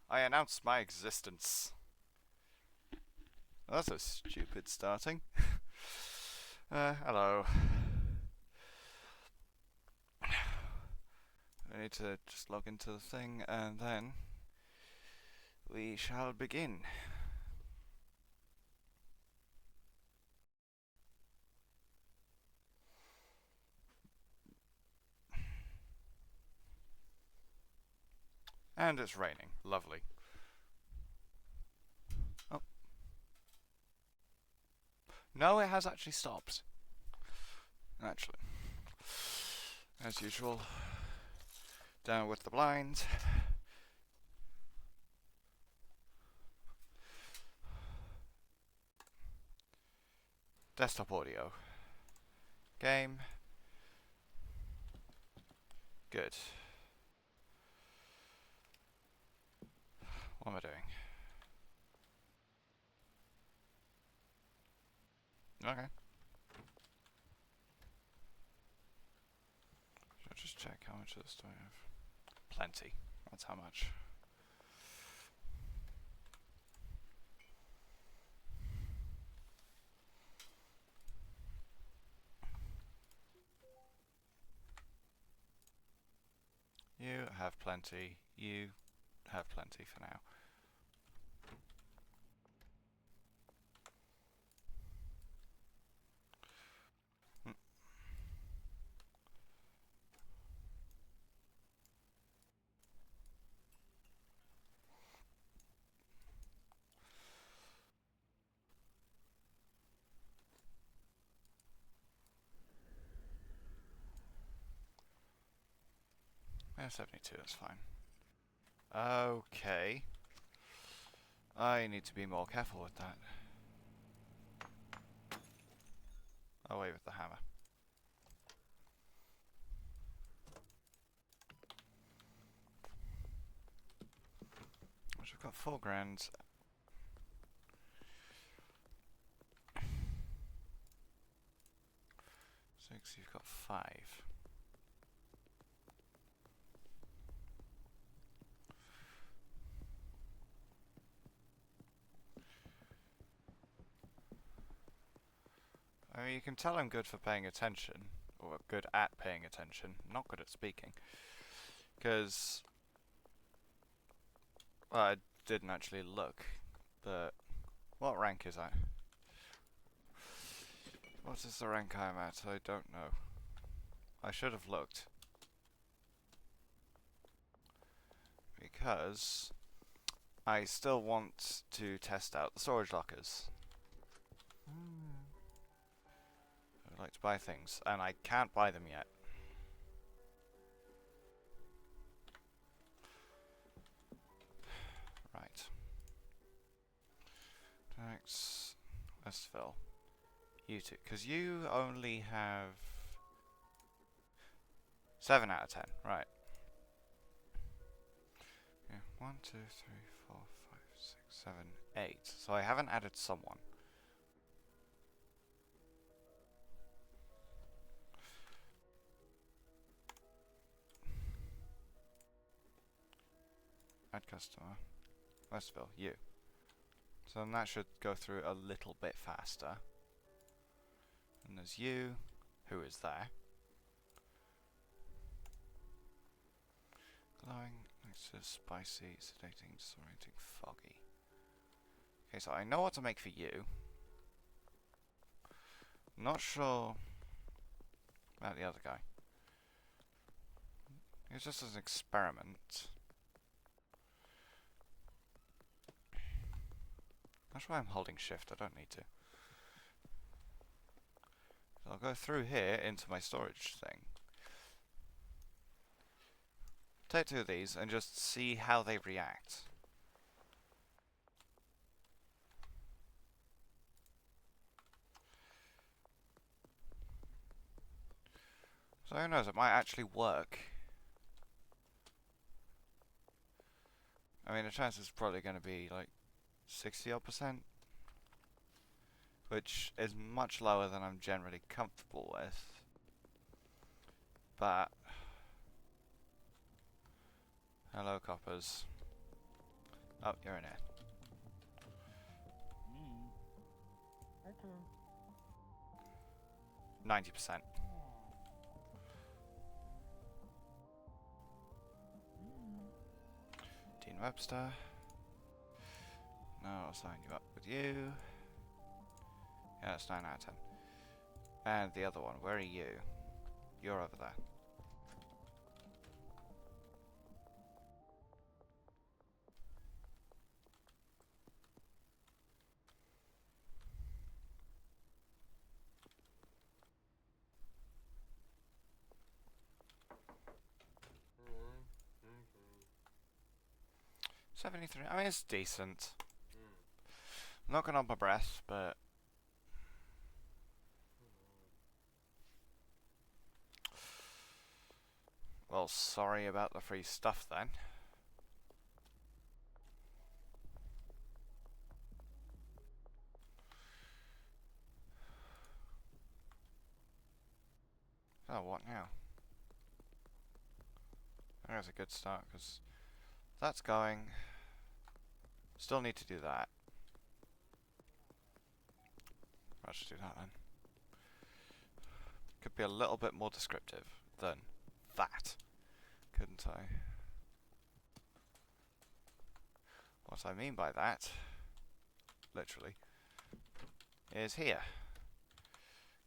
I announce my existence. That's a stupid starting. Hello. I need to just log into the thing and then we shall begin. And it's raining. Lovely. Oh. No, it has actually stopped. Actually. As usual. Down with the blinds. Desktop audio. Game. Good. What am I doing? Okay. Should I just check how much of this do I have? Plenty. That's how much. You have plenty. You have plenty for now. Yeah, 72, that's fine. Okay. I need to be more careful with that. Away with the hammer. Which I've got 4 grand. 6, you've got 5. I mean, you can tell I'm good for paying attention, or good at paying attention, not good at speaking. Because, well, I didn't actually look, but what rank is I? What is the rank I'm at? I don't know. I should have looked. Because I still want to test out the storage lockers. I'd like to buy things, and I can't buy them yet. Right. Tax, Westville. You two, because you only have 7 out of 10, right. Yeah, 1, 2, 3, 4, 5, 6, 7, 8. So I haven't added someone. Add customer. Westville, you. So then that should go through a little bit faster. And there's you, who is there. Glowing, next to spicy, sedating, disorienting, foggy. Okay, so I know what to make for you. Not sure about the other guy. It's just an experiment. That's why I'm holding shift, I don't need to. So I'll go through here into my storage thing. Take 2 of these and just see how they react. So who knows, it might actually work. I mean, the chance is probably going to be like 60-odd%, which is much lower than I'm generally comfortable with. But hello, coppers. Oh, you're in here. 90%. Dean Webster. No, I'll sign you up with you. Yeah, that's 9 out of 10. And the other one, where are you? You're over there. Mm-hmm. 73. I mean, it's decent. Not gonna hold my breath, but well, sorry about the free stuff then. Oh, what now? There's a good start, because that's going. Still need to do that. I'll just do that then. Could be a little bit more descriptive than that, couldn't I? What I mean by that, literally, is here.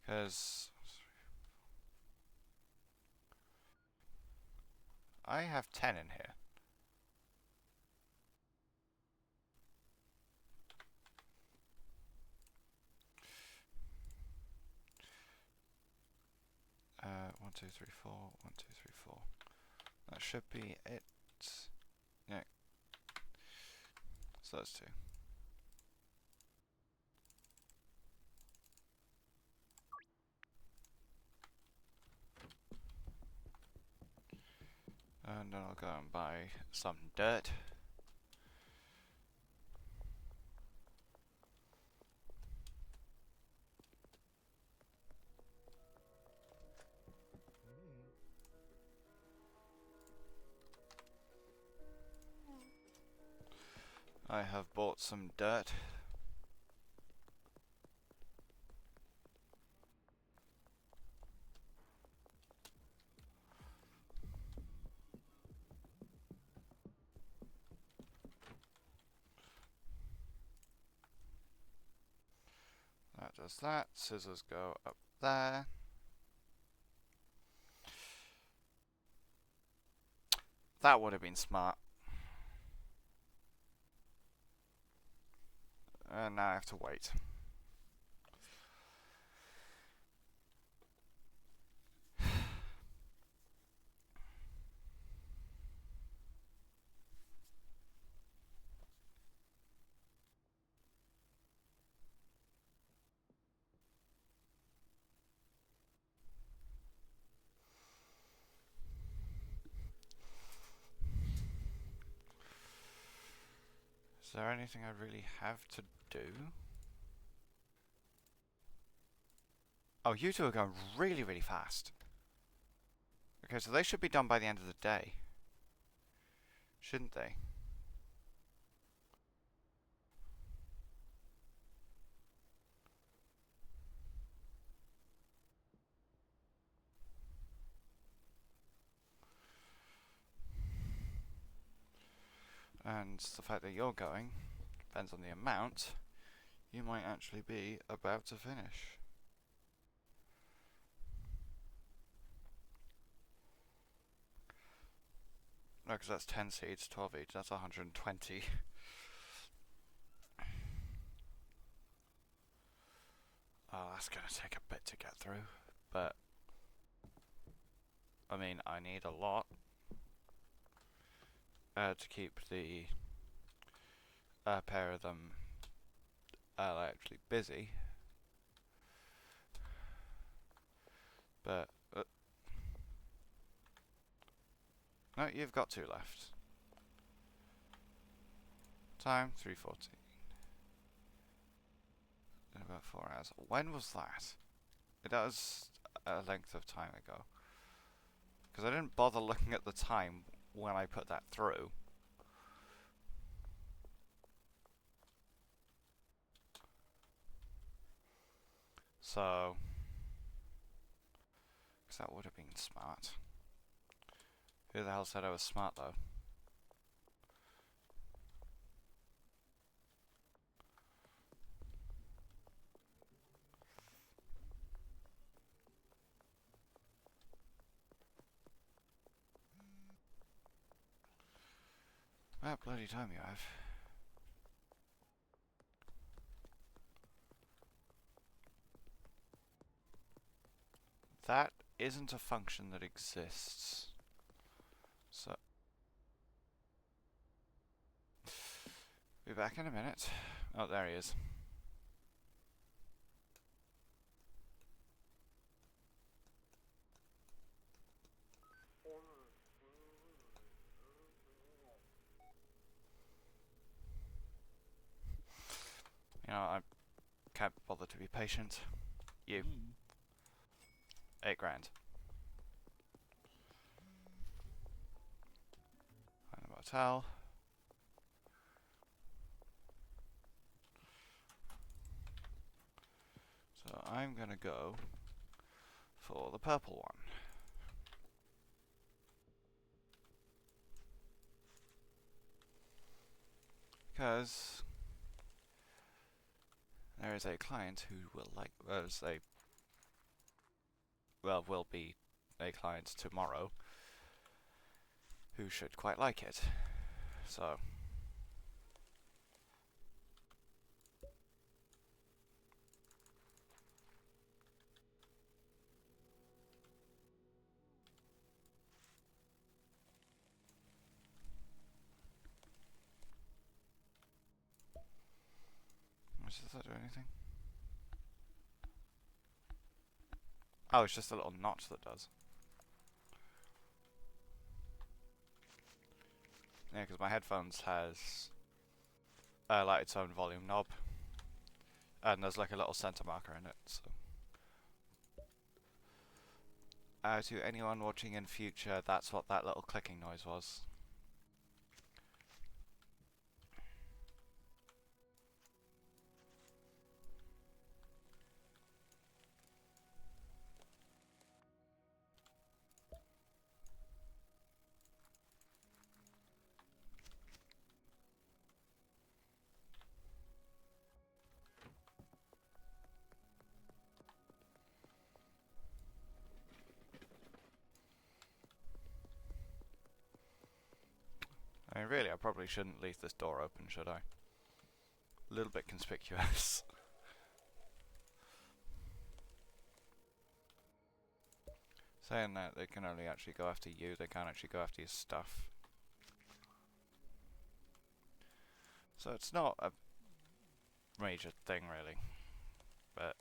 Because I have 10 in here. One, two, three, four. 1, 2, 3, 4. That should be it. Yeah. So that's 2. And then I'll go and buy some dirt. I have bought some dirt. That does that. Scissors go up there. That would have been smart. And now I have to wait. Is there anything I really have to do? Oh, you two are going really, really fast. Okay, so they should be done by the end of the day. Shouldn't they? And the fact that you're going depends on the amount. You might actually be about to finish. No, because that's 10 seeds, 12 each, that's 120. Oh, that's going to take a bit to get through, but I mean, I need a lot to keep the pair of them actually busy. But no, you've got 2 left. Time 3:40. In about 4 hours. When was that? That was a length of time ago. Because I didn't bother looking at the time when I put that through. So, because that would have been smart. Who the hell said I was smart though? About bloody time you have. That isn't a function that exists. So, be back in a minute. Oh, there he is. You know, I can't bother to be patient. You. 8 grand. Find the motel. So I'm gonna go for the purple one. Because there is a client who will like, will be a client tomorrow who should quite like it. So, does that do anything? Oh, it's just a little notch that does. Yeah, because my headphones has like its own volume knob, and there's like a little center marker in it. So, to anyone watching in future, that's what that little clicking noise was. I mean, really, I probably shouldn't leave this door open, should I? A little bit conspicuous. Saying that, they can only actually go after you, they can't actually go after your stuff. So it's not a major thing, really. But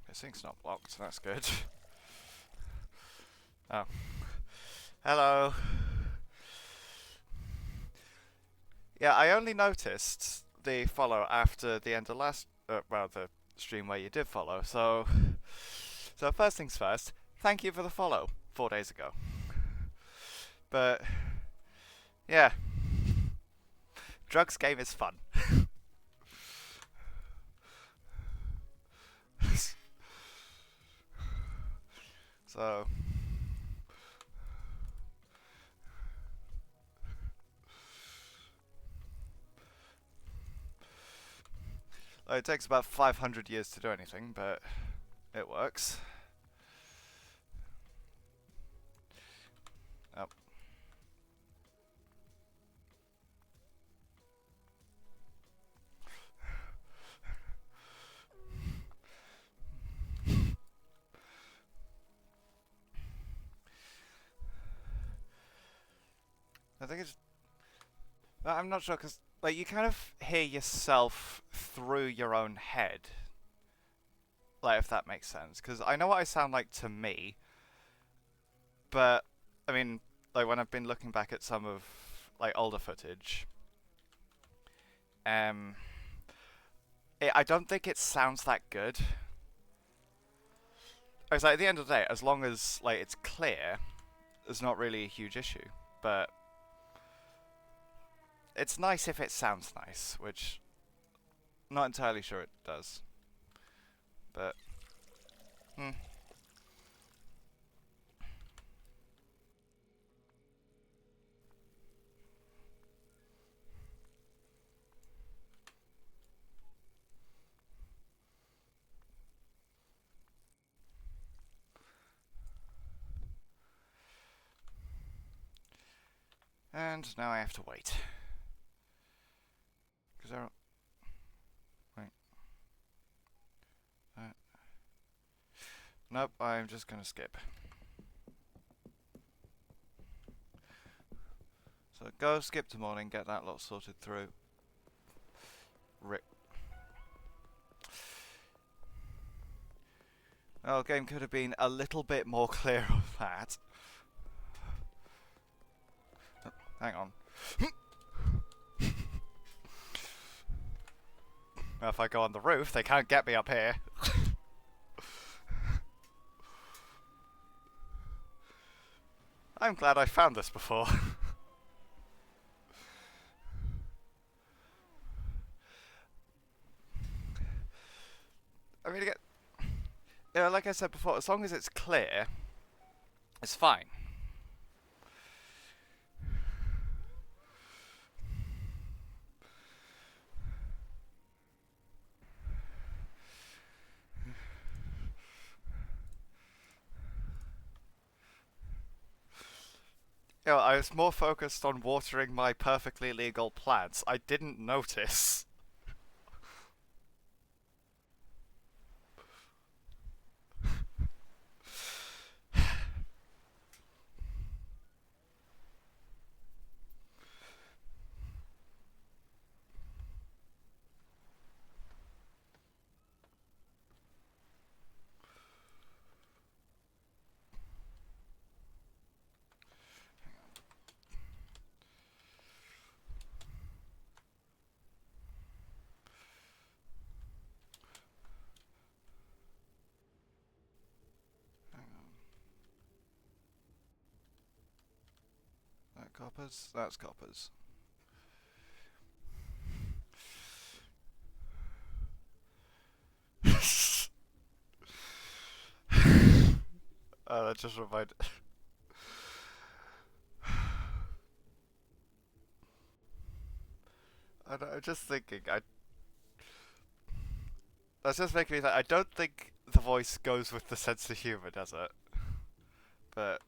this thing's not blocked, that's good. Oh. Hello. Yeah, I only noticed the follow after the end of last, the stream where you did follow. So first things first, thank you for the follow 4 days ago. But yeah, drugs game is fun. So it takes about 500 years to do anything, but it works. Oh. I think it's. I'm not sure because like you kind of hear yourself through your own head, like if that makes sense. Because I know what I sound like to me, but I mean, like when I've been looking back at some of like older footage, um, I don't think it sounds that good. It's like at the end of the day, as long as like it's clear, there's not really a huge issue. But it's nice if it sounds nice, which not entirely sure it does. But hmm. And now I have to wait because I don't. Wait. Uh, nope. I'm just gonna skip. So go skip to morning, get that lot sorted through. Rip. Oh, game could have been a little bit more clear of that. Hang on. Well, if I go on the roof, they can't get me up here. I'm glad I found this before. I mean, again, you know, like I said before, as long as it's clear, it's fine. You know, I was more focused on watering my perfectly legal plants. I didn't notice. Hang on. That coppers? That's coppers. Oh, that just reminded. I'm just thinking. That's just making me think. I don't think the voice goes with the sense of humor, does it? But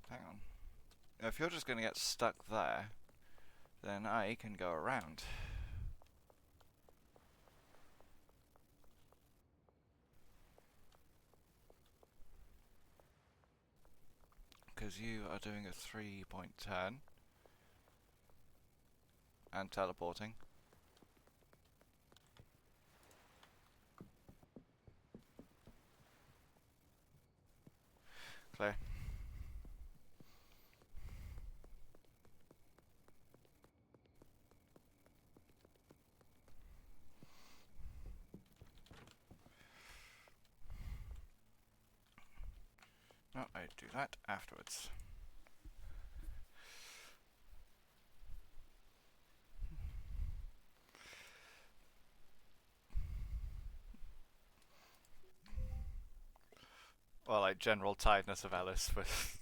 hang on. If you're just going to get stuck there, then I can go around. Because you are doing a 3-point turn and teleporting. Clear. No, I do that afterwards. Well, like general tiredness of Alice with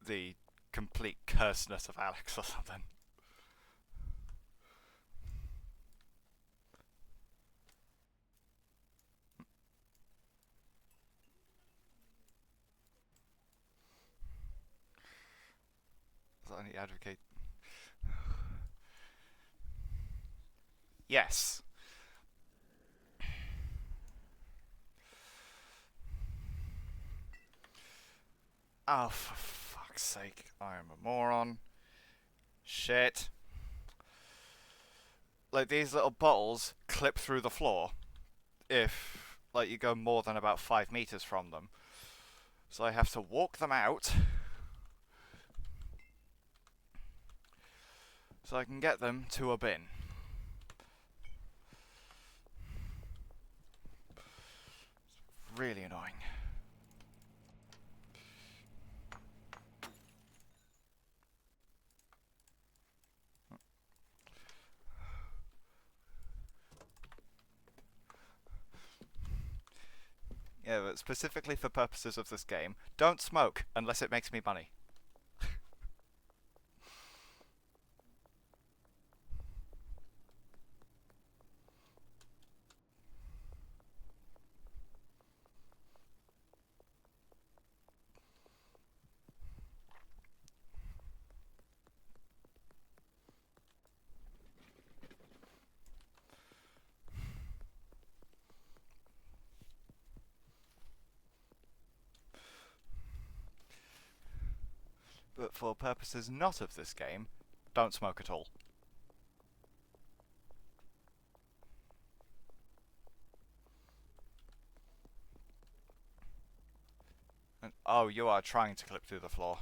the complete cursedness of Alex or something. So I need to advocate. Yes. Oh, for fuck's sake. I am a moron. Shit. Like, these little bottles clip through the floor if, like, you go more than about 5 meters from them. So I have to walk them out so I can get them to a bin. Really annoying. Yeah, but specifically for purposes of this game, don't smoke unless it makes me money. But for purposes not of this game, don't smoke at all. And, oh, you are trying to clip through the floor.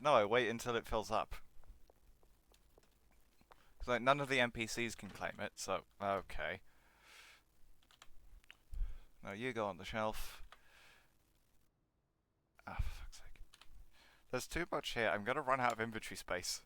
No, I wait until it fills up. Because like, none of the NPCs can claim it, so... Okay. No, you go on the shelf. Ah, for fuck's sake. There's too much here. I'm gonna run out of inventory space.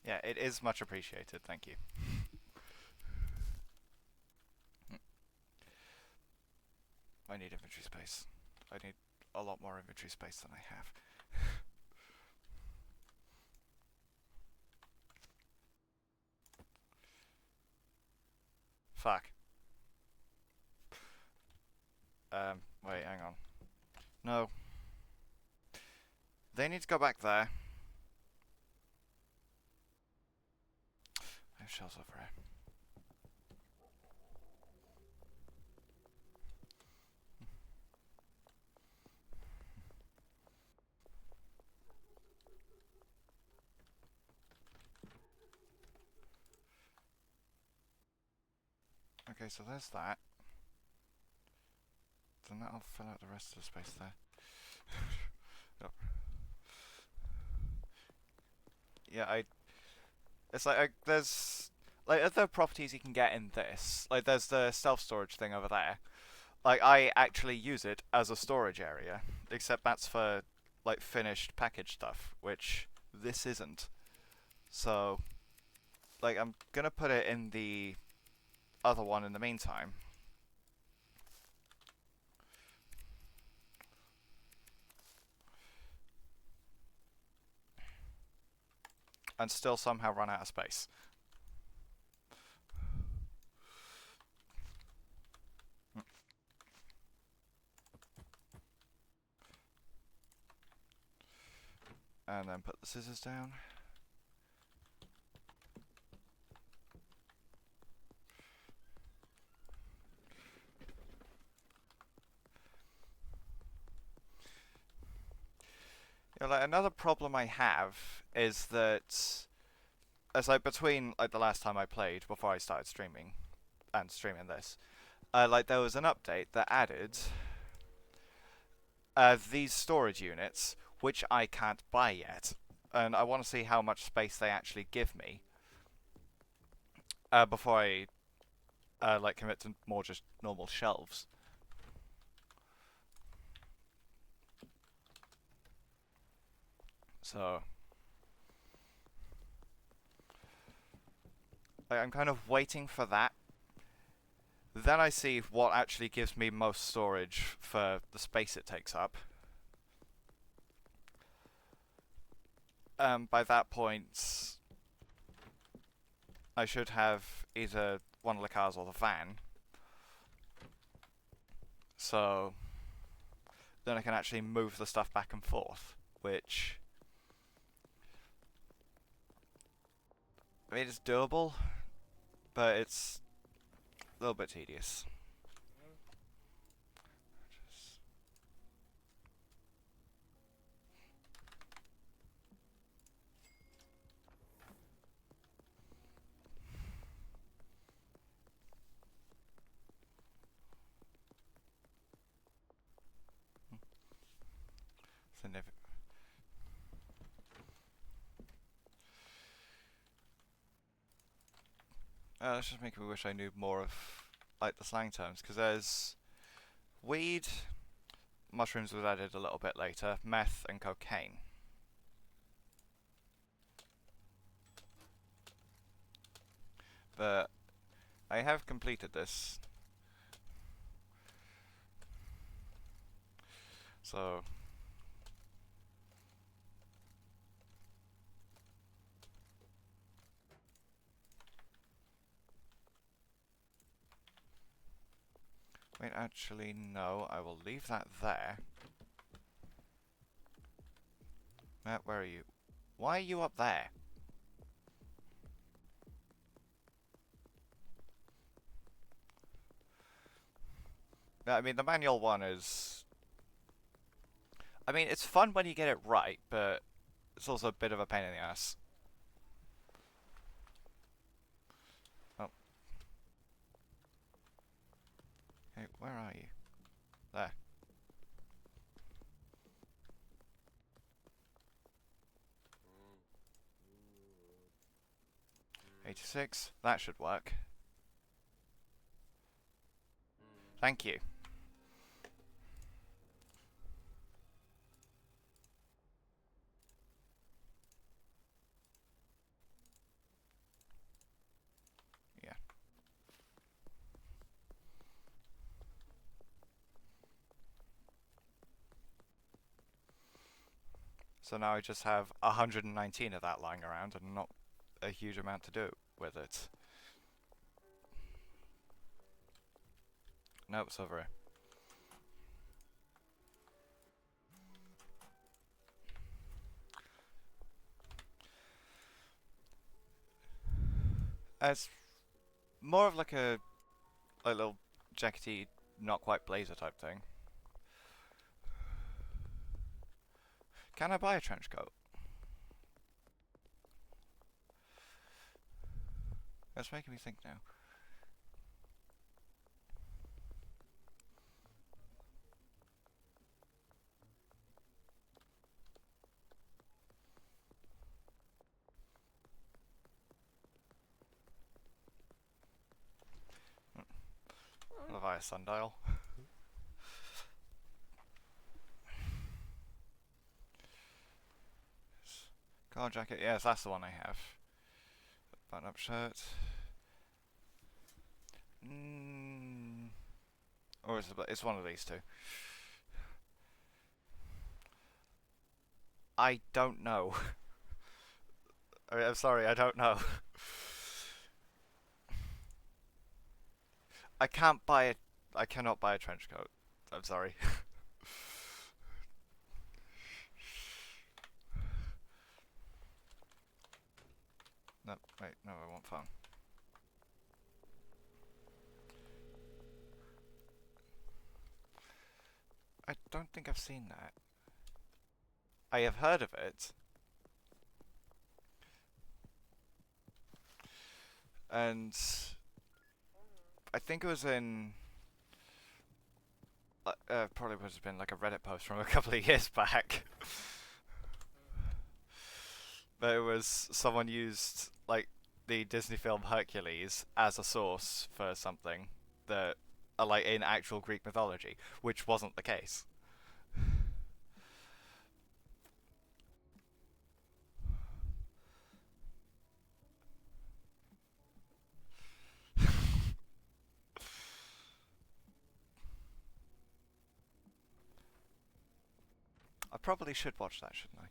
Yeah, it is much appreciated, thank you. I need inventory space. I need a lot more inventory space than I have. Fuck. Wait, hang on. No. They need to go back there. I have shells over here. Okay, so there's that. Then that'll fill out the rest of the space there. Yep. Yeah, it's like, there's... Like, other properties you can get in this. Like, there's the self-storage thing over there. Like, I actually use it as a storage area. Except that's for, like, finished package stuff, which this isn't. So, like, I'm gonna put it in the other one in the meantime. And still somehow run out of space. And then put the scissors down. Yeah, like, another problem I have is that It's like between like the last time I played before I started streaming and streaming this, like there was an update that added these storage units, which I can't buy yet, and I want to see how much space they actually give me before I like commit to more just normal shelves. So I'm kind of waiting for that. Then I see what actually gives me most storage for the space it takes up. By that point, I should have either one of the cars or the van. So then I can actually move the stuff back and forth, which I mean it's doable, but it's a little bit tedious. Just significant. That's just making me wish I knew more of like the slang terms, because there's weed, mushrooms was added a little bit later, meth and cocaine. But I have completed this, so wait, actually no, I will leave that there. Matt, where are you? Why are you up there? I mean, the manual one is... I mean, it's fun when you get it right, but it's also a bit of a pain in the ass. Oh. Hey, where are you? There. 86. That should work. Thank you. Yeah. So now I just have 119 of that lying around and not a huge amount to do with it. Nope, it's over here. It's more of like a little jackety, not quite blazer type thing. Can I buy a trench coat? That's making me think now. Levi sundial. Collar jacket, yes, that's the one I have. Button up shirt. Or is it's one of these two. I don't know. I'm sorry, I don't know. I can't buy it. I cannot buy a trench coat. I'm sorry. No, wait, no, I want phone. I don't think I've seen that. I have heard of it. And I think it was in probably would have been like a Reddit post from a couple of years back. But it was someone used like the Disney film Hercules as a source for something that like in actual Greek mythology, which wasn't the case. I probably should watch that, shouldn't I?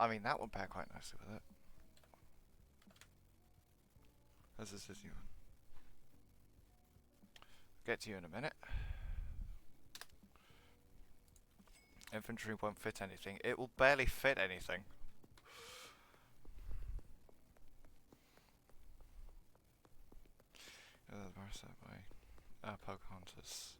I mean, that would pair quite nicely with it. As this is you. Get to you in a minute. Infantry won't fit anything. It will barely fit anything. Pocahontas.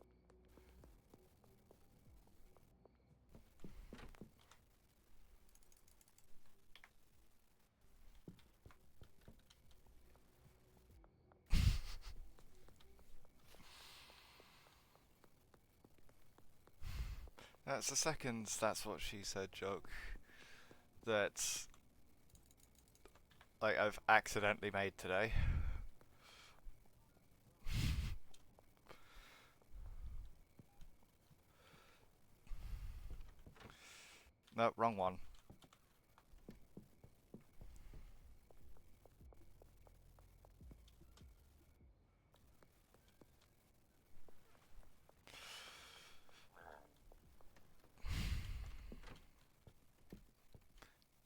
That's the second that's what she said joke that like I've accidentally made today. No, wrong one.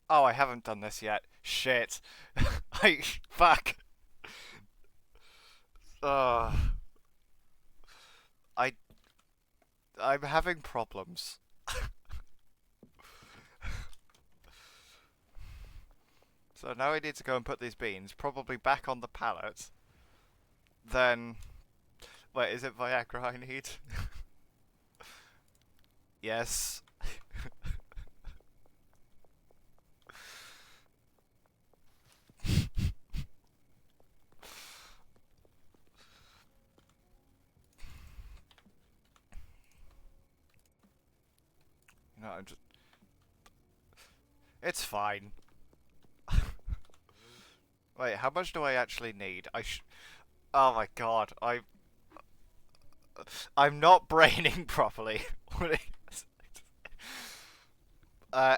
Oh, I haven't done this yet. Shit. I fuck. Uh, I I'm having problems. So now I need to go and put these beans probably back on the pallet. Then wait, is it Viagra I need? Yes. No, I'm just. It's fine. Wait, how much do I actually need? Oh my god, I'm not braining properly. uh,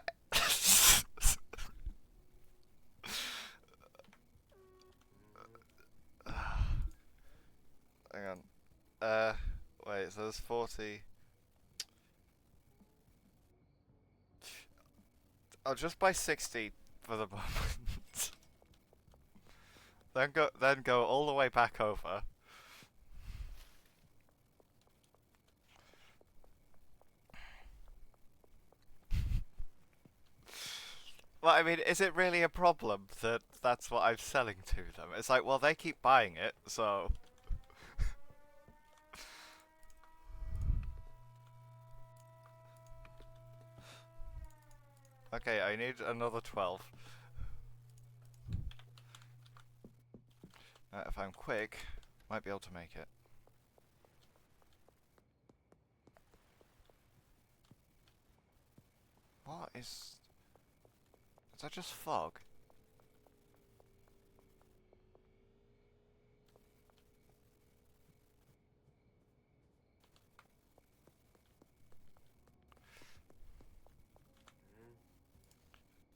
hang on. Wait. So there's 40. I'll just buy 60 for the moment. Then go all the way back over. Well, I mean, is it really a problem that that's what I'm selling to them? It's like, well, they keep buying it, so. Okay, I need another 12. If I'm quick, might be able to make it. What is... Is that just fog?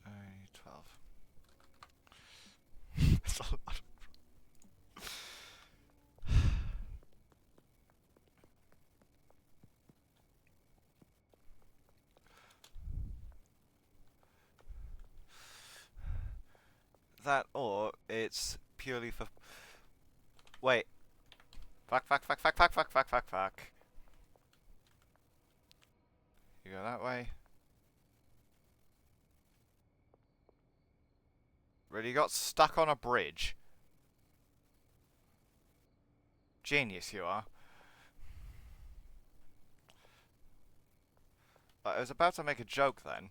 I need 12. That's a lot. That or it's purely for... Wait. Fuck, fuck, fuck, fuck, fuck, fuck, fuck, fuck, fuck. You go that way. Really got stuck on a bridge. Genius you are. I was about to make a joke then.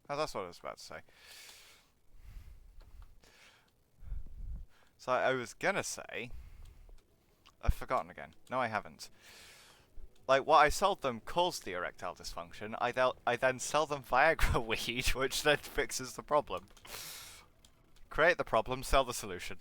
Oh, that's what I was about to say. So I was gonna say, I've forgotten again. No, I haven't. Like, what I sold them caused the erectile dysfunction. I then sell them Viagra weed, which then fixes the problem. Create the problem, sell the solution.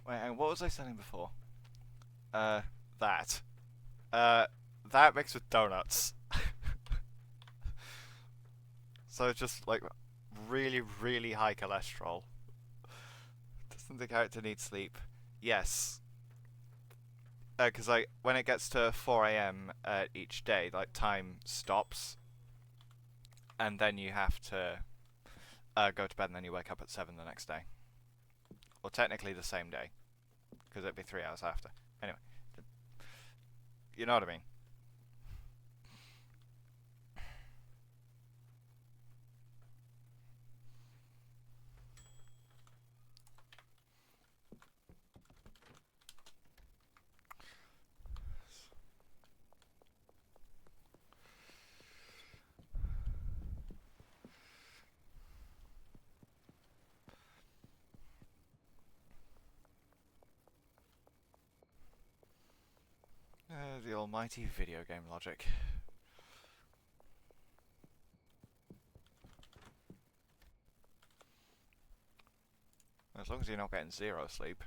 Wait, and what was I selling before? Uh, that. Uh, that mixed with donuts. So just like really, really high cholesterol. Doesn't the character need sleep? Yes. Because like when it gets to 4 a.m. Each day, like time stops, and then you have to go to bed, and then you wake up at 7 the next day. Well, technically the same day, because it'd be 3 hours after. Anyway, you know what I mean. The almighty video game logic. As long as you're not getting zero sleep.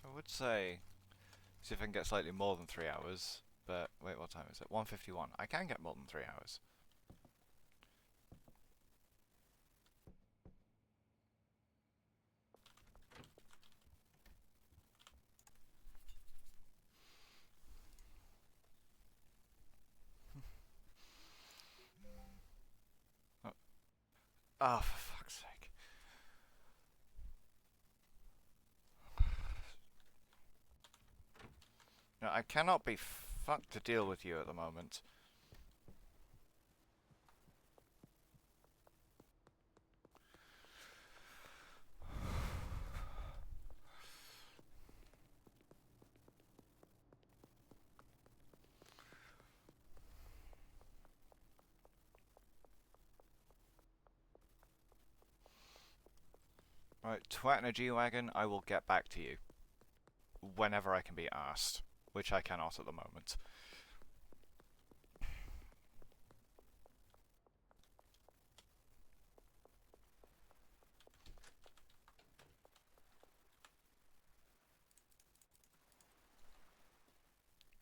I would say see if I can get slightly more than 3 hours. But wait, what time is it? 1:51. I can get more than 3 hours. Oh, oh, for fuck's sake. No, I cannot be fucked to deal with you at the moment. Right, twat in a G-Wagon, I will get back to you. Whenever I can be asked. Which I cannot at the moment.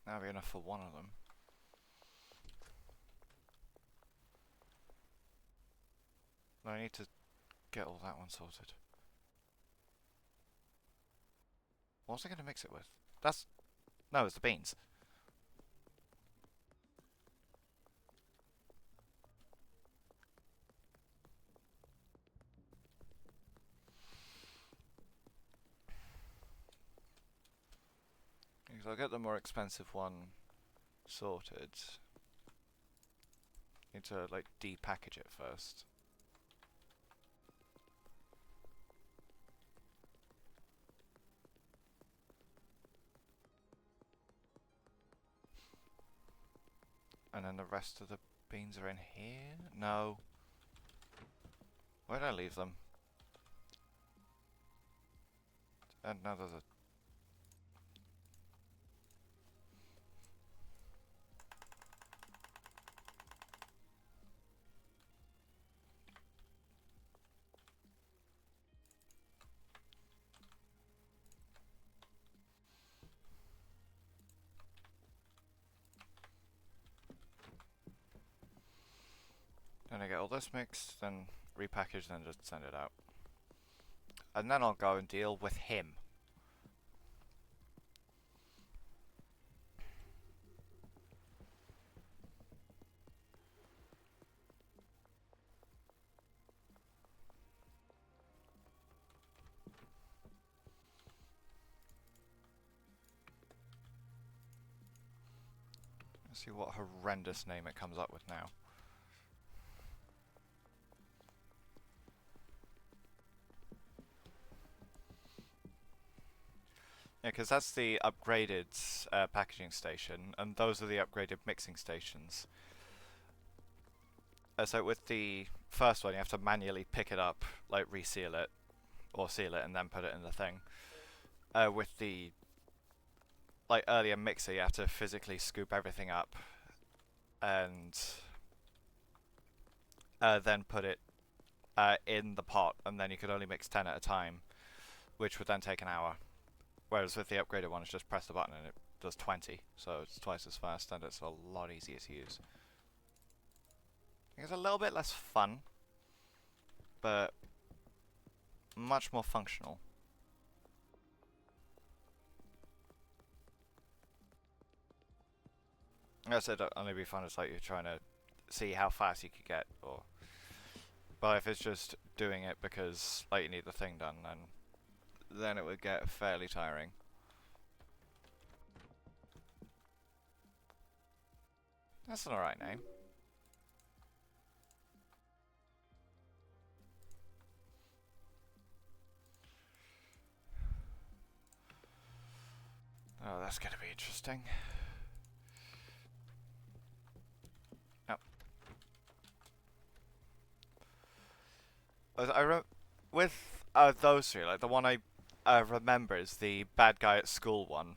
That'll be enough for one of them. I need to get all that one sorted. What was I going to mix it with? That's... No, it's the beans. Because I'll get the more expensive one sorted. Need to, like, depackage it first. And then the rest of the beans are in here? No. Where did I leave them? And now there's a... Then I get all this mixed, then repackage, then just send it out. And then I'll go and deal with him. Let's see what horrendous name it comes up with now. Yeah, because that's the upgraded packaging station, and those are the upgraded mixing stations. So with the first one, you have to manually pick it up, like reseal it, or seal it, and then put it in the thing. With the like earlier mixer, you have to physically scoop everything up, and then put it in the pot, and then you could only mix 10 at a time, which would then take an hour. Whereas with the upgraded one, it's just press the button and it does 20, so it's twice as fast and it's a lot easier to use. It's a little bit less fun, but much more functional. I said it'd only be fun if like you're trying to see how fast you could get, or but if it's just doing it because like you need the thing done, then it would get fairly tiring. That's an alright name. Oh, that's gonna be interesting. Yep. With those three, like the one I remember is the bad guy at school one.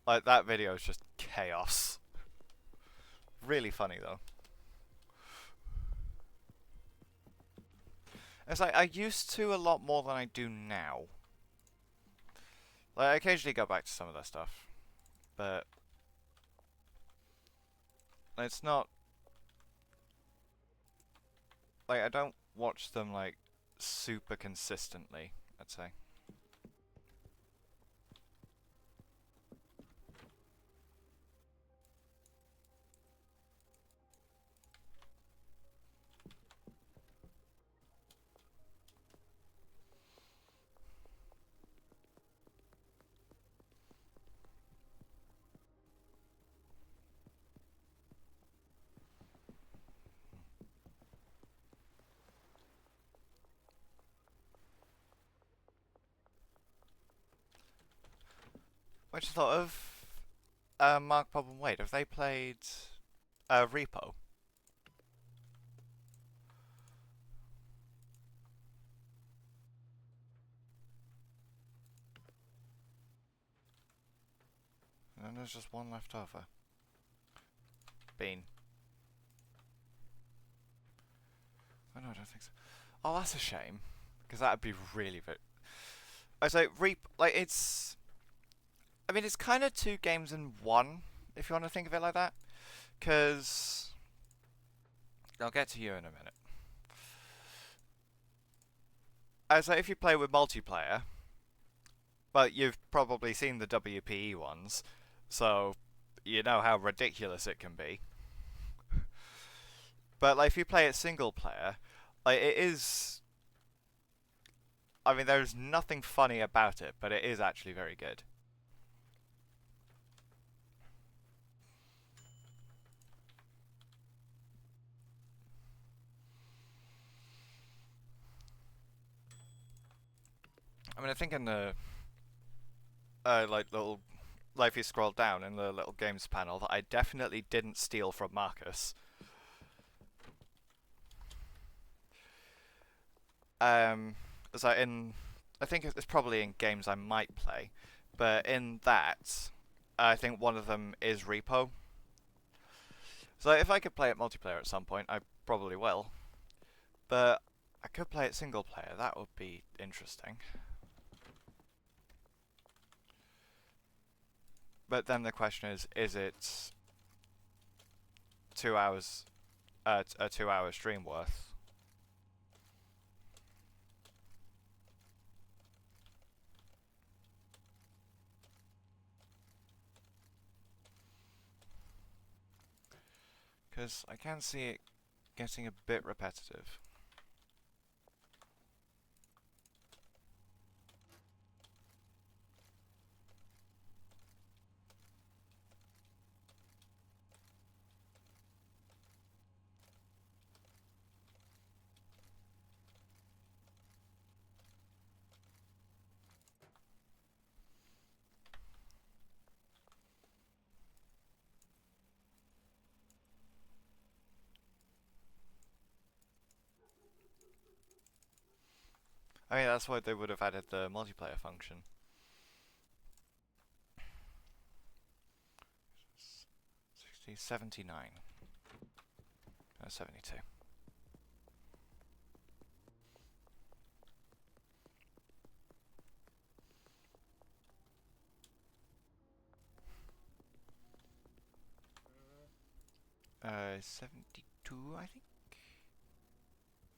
Like that video is just chaos. Really funny though. It's like I used to a lot more than I do now. Like I occasionally go back to some of that stuff, but it's not like I don't watch them like super consistently, I'd say. Which I thought of Mark, Bob and Wade. Have they played Repo? And then there's just one left over. Bean. Oh no, I don't think so. Oh, that's a shame. Because that'd be really good. I say like it's... I mean, it's kind of two games in one, if you want to think of it like that. Because... I'll get to you in a minute. I say if you play with multiplayer, well, you've probably seen the WPE ones, so you know how ridiculous it can be. But like, if you play it single player, like it is. I mean, there's nothing funny about it, but it is actually very good. I mean, I think in the like little, like if you scroll down in the little games panel, that I definitely didn't steal from Marcus. Um, so I think it's probably in games I might play, but in that, I think one of them is Repo. So if I could play it multiplayer at some point, I probably will. But I could play it single player. That would be interesting. But then the question is it 2 hours, a 2 hour stream worth? Because I can see it getting a bit repetitive. I mean, that's why they would have added the multiplayer function. 60, 79. 72. 72, I think?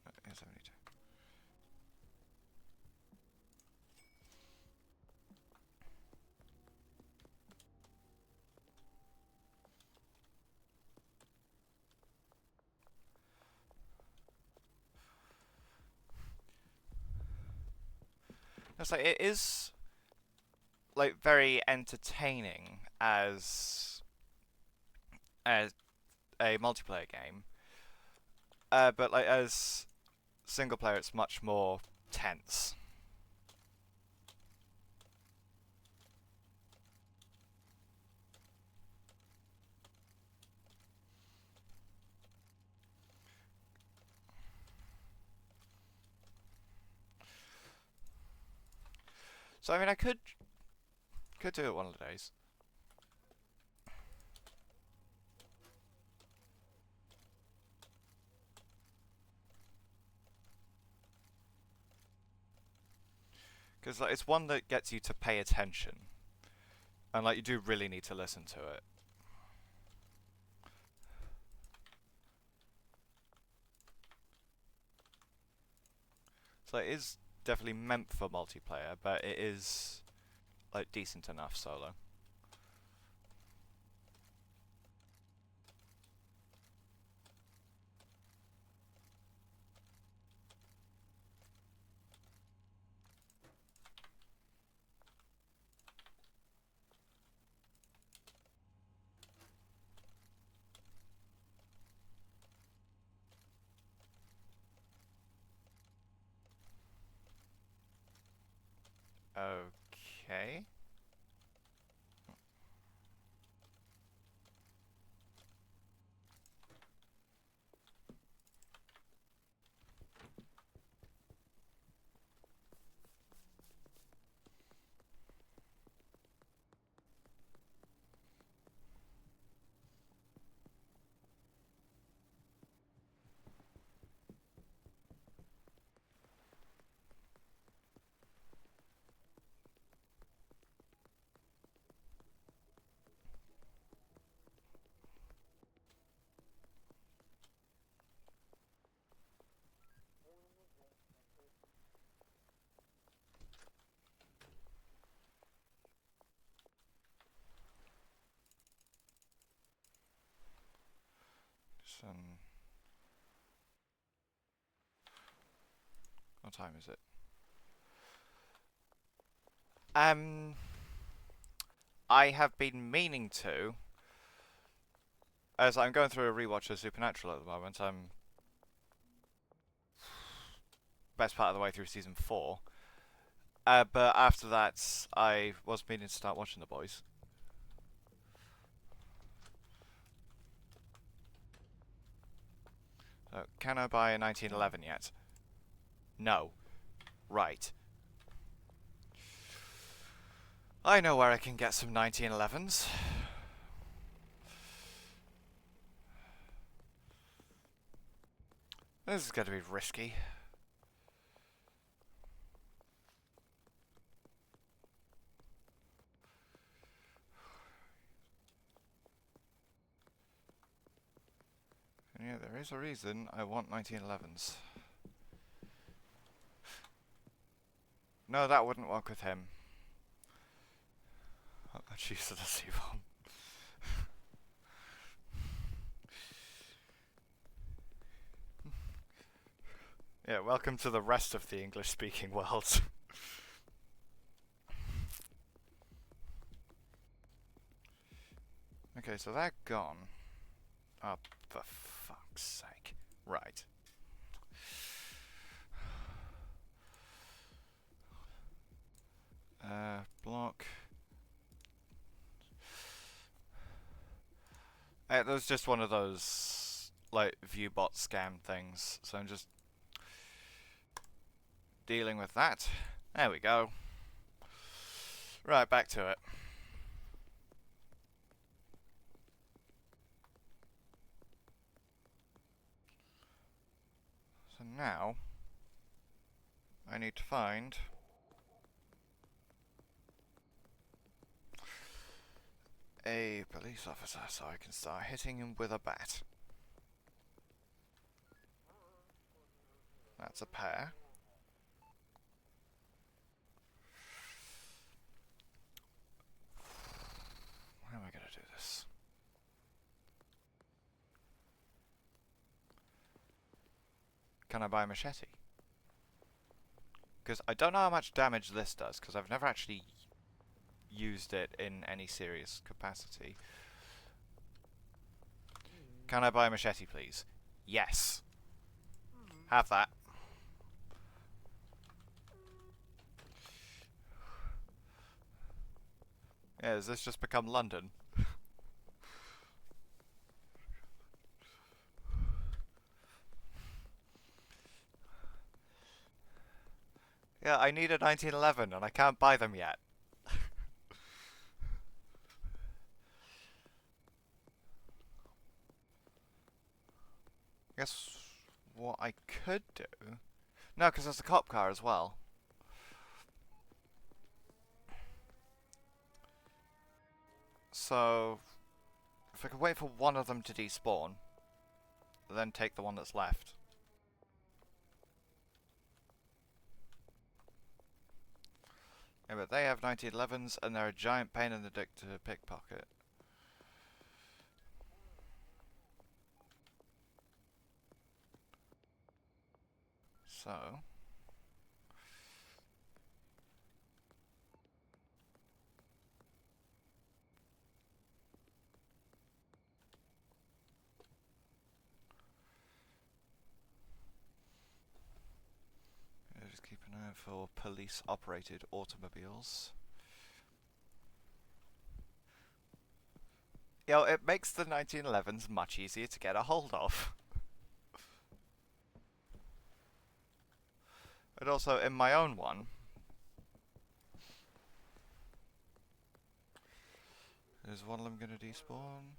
Yeah, 72. It's like, it is, like, very entertaining as a multiplayer game. But, like, as single player, it's much more tense. So, I mean, I could do it one of the days. Because like, it's one that gets you to pay attention. And like you do really need to listen to it. So it is definitely meant for multiplayer, but it is like decent enough solo. Okay. And what time is it? I have been meaning to, as I'm going through a rewatch of Supernatural at the moment. I'm best part of the way through season 4. But after that, I was meaning to start watching The Boys. So, can I buy a 1911 yet? No. Right. I know where I can get some 1911s. This is going to be risky. And yeah, there is a reason I want 1911s. No, that wouldn't work with him. Oh, jeez, the C-bomb. Yeah, welcome to the rest of the English-speaking world. Okay, so they're gone. Oh, for fuck's sake. Right. Block. That was just one of those, like, viewbot scam things, so I'm just dealing with that. There we go. Right, back to it. So now, I need to find a police officer so I can start hitting him with a bat. That's a pair. How am I going to do this? Can I buy a machete? Because I don't know how much damage this does, because I've never actually used it in any serious capacity. Can I buy a machete, please? Yes. Have that. Yeah, has this just become London? Yeah, I need a 1911 and I can't buy them yet. I guess what I could do... No, because there's a cop car as well. So, if I could wait for one of them to despawn, then take the one that's left. Yeah, but they have 1911s and they're a giant pain in the dick to pickpocket. So... just keep an eye out for police-operated automobiles. You know, it makes the 1911s much easier to get a hold of. And also, in my own one... Is one of them going to despawn?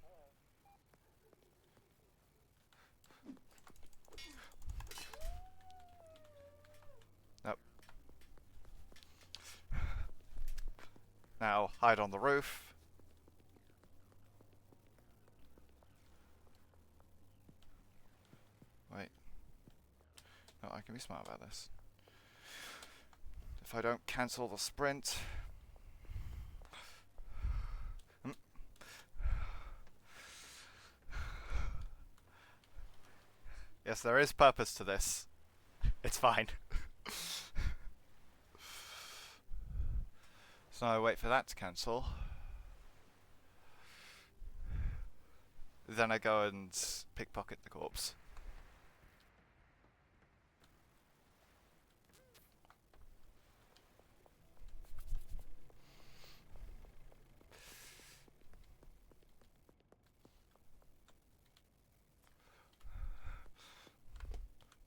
Nope. Now, hide on the roof. Wait. No, I can be smart about this. If I don't cancel the sprint... guess there is purpose to this. It's fine. So I wait for that to cancel. Then I go and pickpocket the corpse.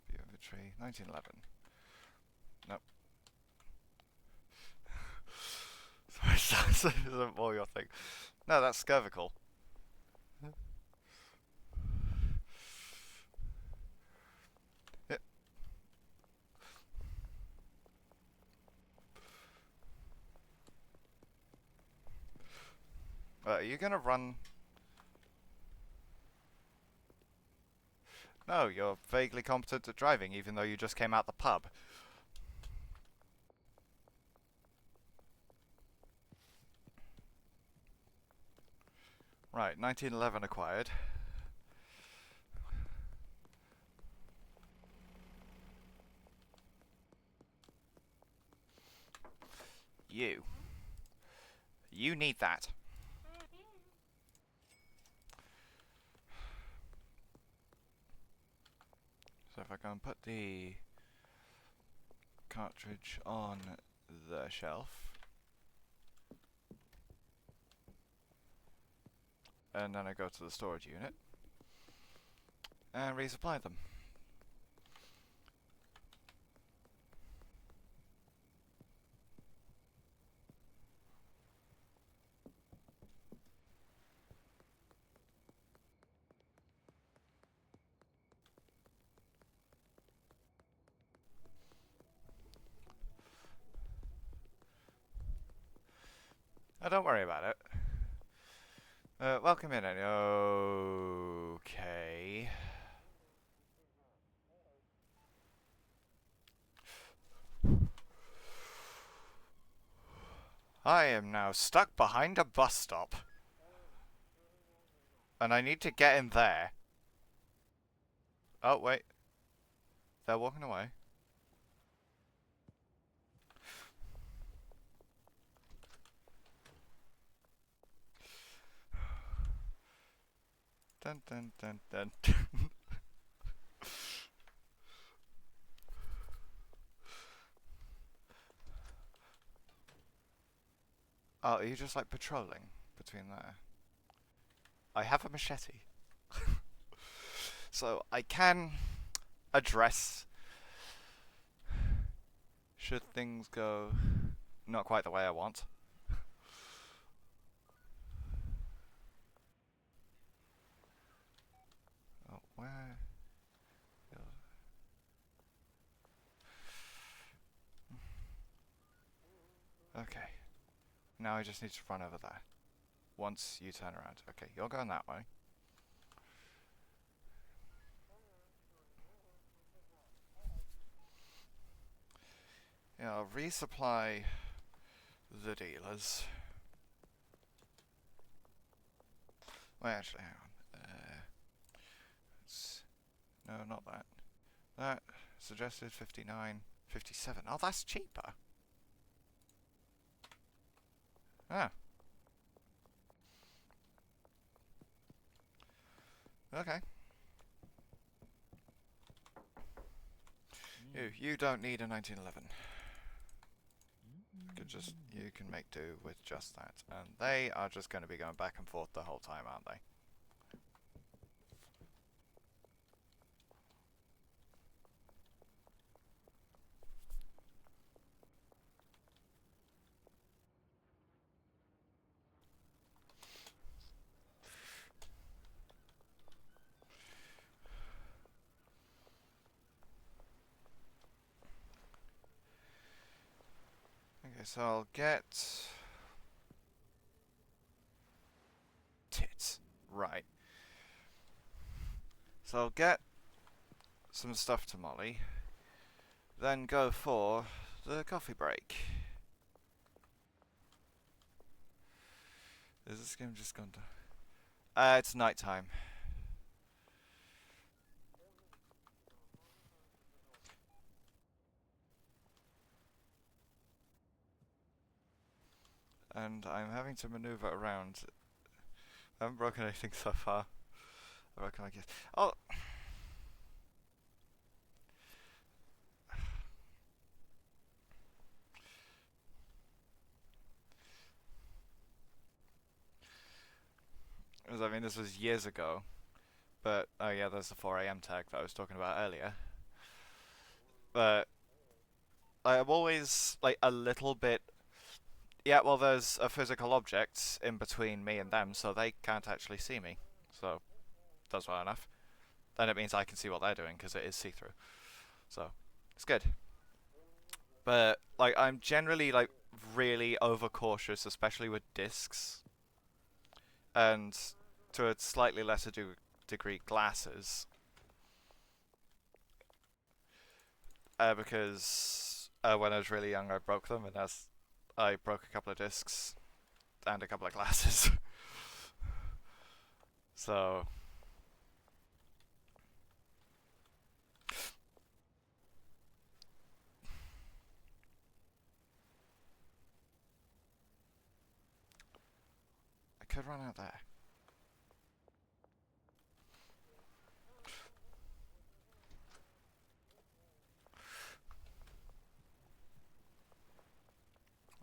View inventory, 1911. Nope. Sorry, this isn't more your thing. No, that's cervical. Yep. Are you gonna run? No, you're vaguely competent at driving, even though you just came out the pub. Right, 1911 acquired. You. You need that. So if I go and put the cartridge on the shelf, and then I go to the storage unit and resupply them. Oh, don't worry about it. Welcome in, Annie. Okay. I am now stuck behind a bus stop. And I need to get in there. Oh, wait. They're walking away. Dun dun dun dun. Oh, are you just like patrolling between there? I have a machete. So I can address should things go not quite the way I want. Oh, where? Okay. Now I just need to run over there. Once you turn around. Okay, you're going that way. Yeah, I'll resupply the dealers. Wait, actually, hang on. No, not that. That suggested 59, 57. Oh, that's cheaper. Ah. Okay. You don't need a 1911. You can make do with just that, and they are just going to be going back and forth the whole time, aren't they? Okay, so I'll get tits. Right. So I'll get some stuff to Molly, then go for the coffee break. Is this game just gone to... it's night time. and I'm having to maneuver around. I haven't broken anything so far. I reckon I guess. Oh, I mean, this was years ago, but oh yeah, there's the 4 a.m. tag that I was talking about earlier. But I'm always like a little bit. Yeah, well, there's a physical object in between me and them, so they can't actually see me. So that's well enough. Then it means I can see what they're doing because it is see-through. So it's good. But like, I'm generally like really overcautious, especially with discs, and to a slightly lesser degree glasses, because when I was really young, I broke them, and as I broke a couple of discs and a couple of glasses. So I could run out there.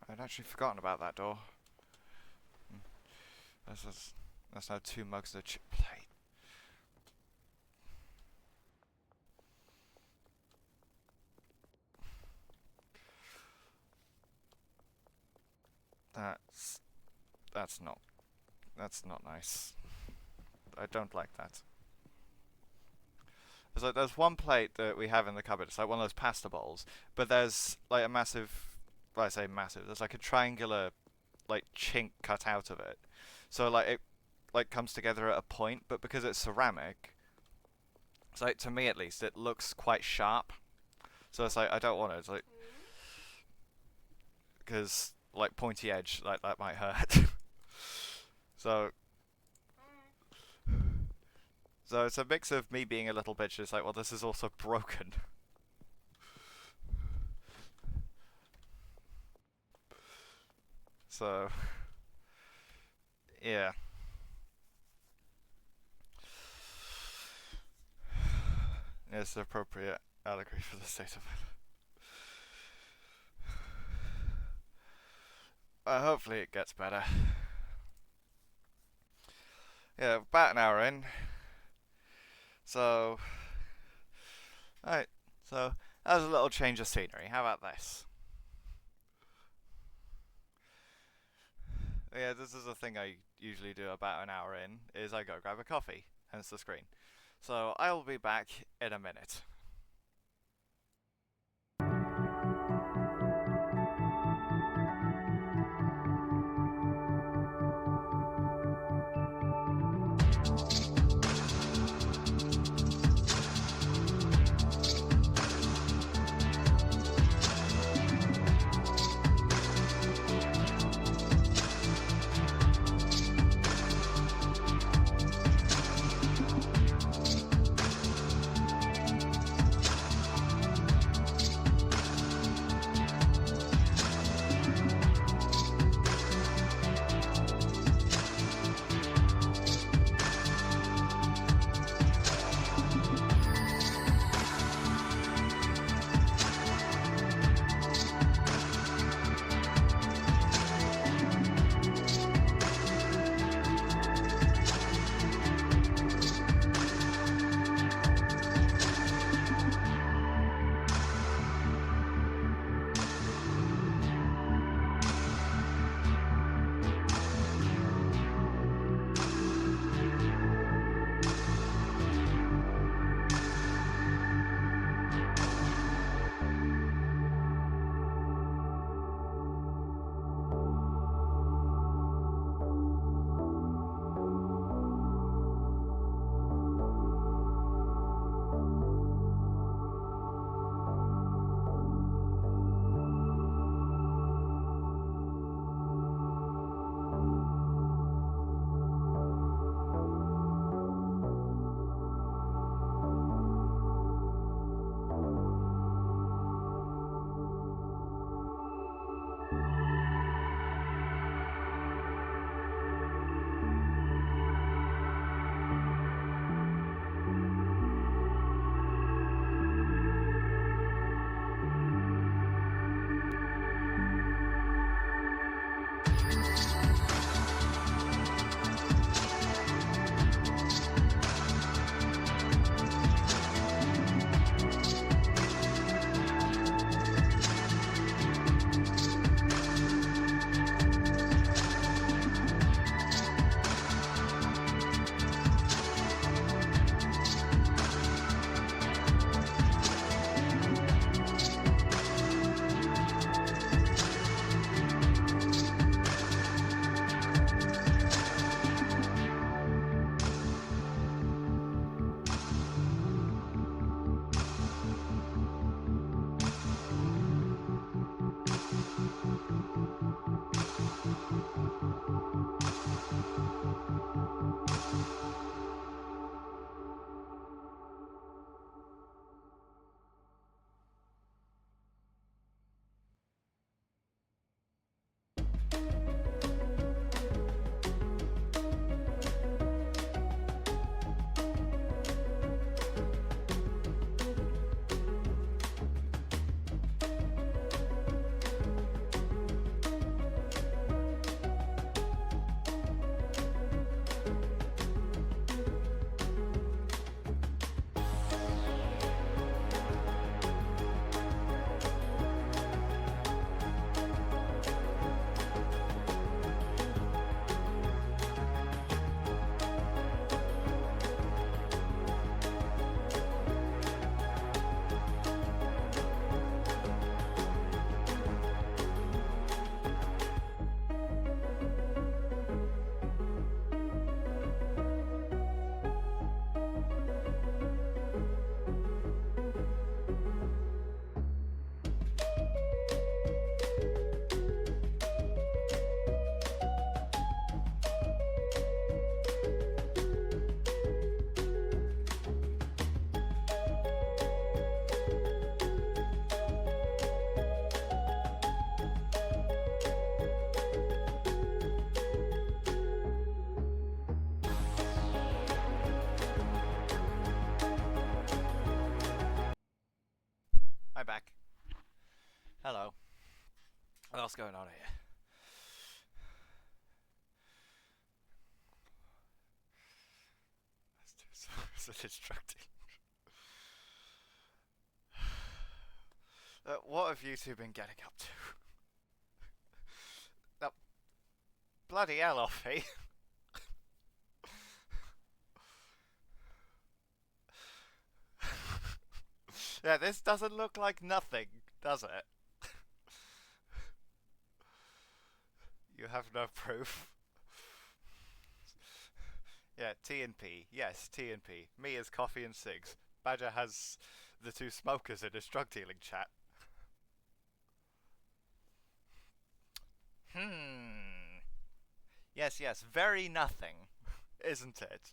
I'd actually forgotten about that door. That's now 2 mugs of chip plate. That's that's not that's not nice. I don't like that. There's one plate that we have in the cupboard. It's like one of those pasta bowls, but there's like a massive. Well, I say massive. There's like a triangular, like chink cut out of it. So like it like comes together at a point, but because it's ceramic, it's like to me at least it looks quite sharp. So it's like I don't want it. It's like because like pointy edge like that might hurt. so so it's a mix of me being a little bitch. It's like well this is also broken. So yeah. It's the appropriate allegory for the state of it. Hopefully it gets better. Yeah, about an hour in. So, alright. So, that was a little change of scenery. How about this? Yeah, this is a thing I usually do about an hour in, is I go grab a coffee, hence the screen. So, I will be back in a minute. I'm back. Hello. What else going on here? Let's do some distracting. What have you two been getting up to? Oh, bloody hell, Offie. Yeah, this doesn't look like nothing, does it? You have no proof. Yeah, T and P. Yes, T and P. Me is coffee and cigs. Badger has the two smokers in his drug dealing chat. Hmm. Yes, yes, very nothing, isn't it?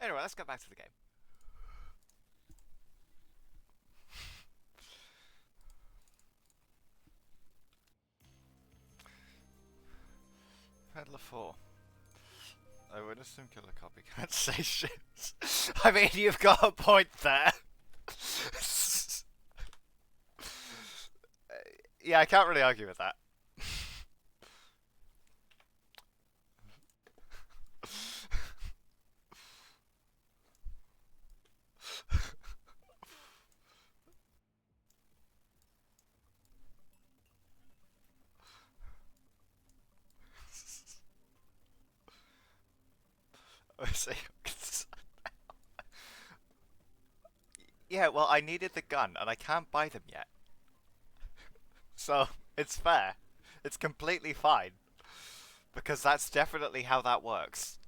Anyway, let's get back to the game. Peddler 4. I would assume killer copy can't say shit. I mean, you've got a point there. Yeah, I can't really argue with that. Yeah, well, I needed the gun, and I can't buy them yet. So, it's fair. It's completely fine. Because that's definitely how that works.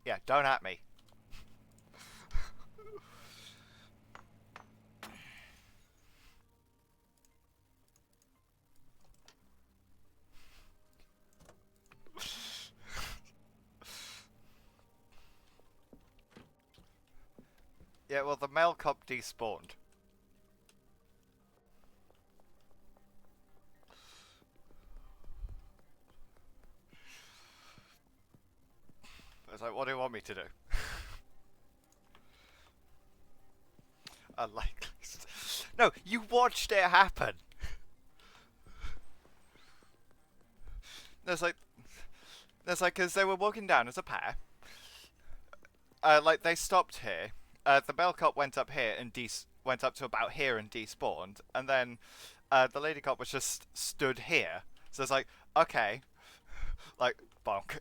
Yeah, don't at me. Yeah, well, the male cop despawned. I was like, what do you want me to do? Unlikely. No, you watched it happen. There's like, because they were walking down as a pair. Like they stopped here. The bell cop went up here and went up to about here and despawned, and then the lady cop was just stood here. So it's like, okay, like bonk.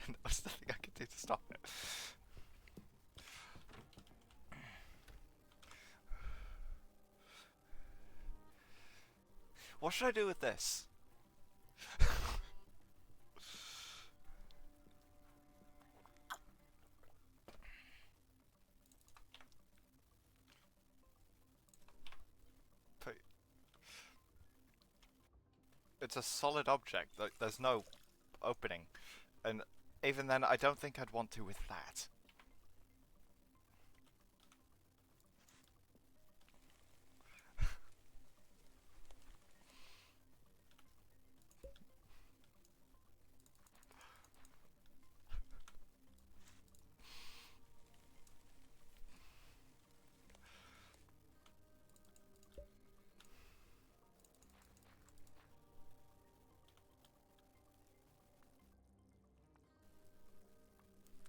There's nothing I can do to stop it. What should I do with this? It's a solid object. Like, there's no opening, and even then, I don't think I'd want to with that.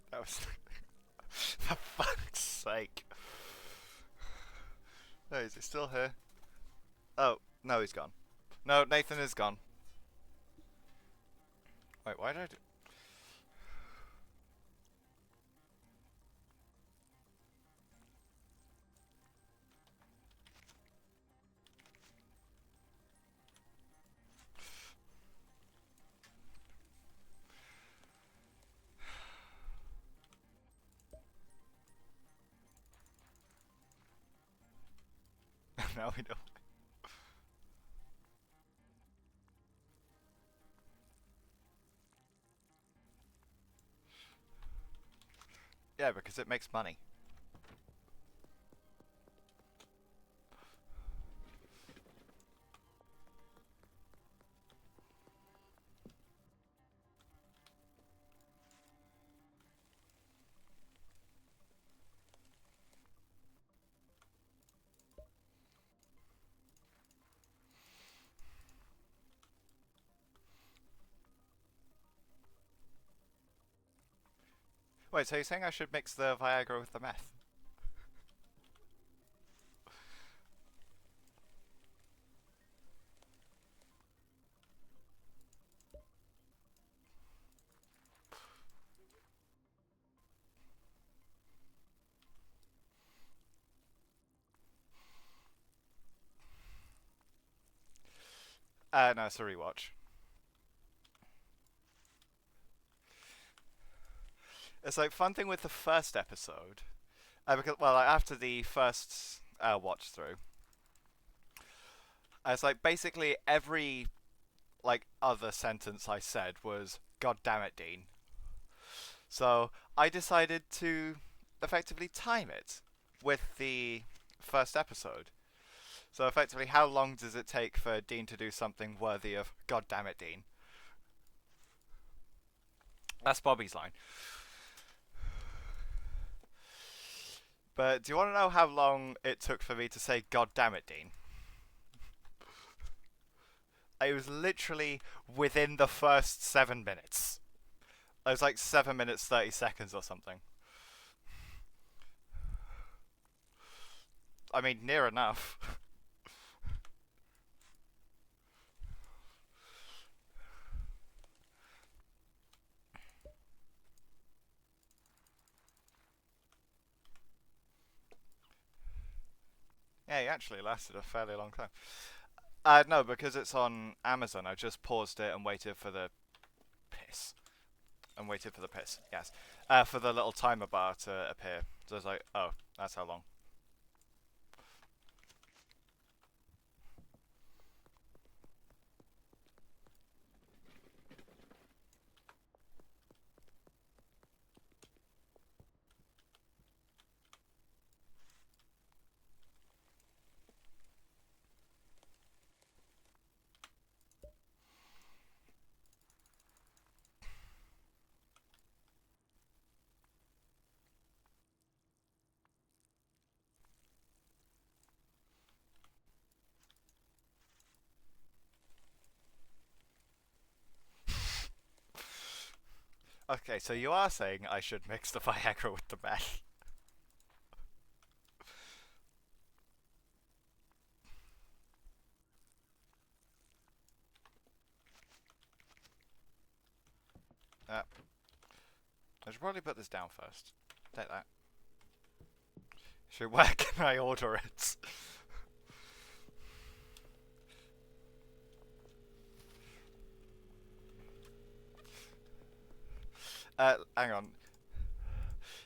That was for fuck's sake. Oh, is he still here? Oh, no, he's gone. No, Nathan is gone. Wait, why did I do... now we know. Yeah, because it makes money. Wait, so you're saying I should mix the Viagra with the meth? No, it's a rewatch. It's like fun thing with the first episode, because well, like, after the first watch through, it's like basically every like other sentence I said was "God damn it, Dean." So I decided to effectively time it with the first episode. So effectively, how long does it take for Dean to do something worthy of "God damn it, Dean"? That's Bobby's line. But do you want to know how long it took for me to say "God damn it, Dean"? It was literally within the first 7 minutes. It was like 7 minutes 30 seconds or something. I mean, near enough. Yeah, he actually lasted a fairly long time. No, because it's on Amazon. I just paused it and waited for the piss. And waited for the piss. Yes, for the little timer bar to appear. So I was like, oh, that's how long. Okay, so you are saying I should mix the Viagra with the meth. Uh, I should probably put this down first. Take that. Where can I order it? Hang on.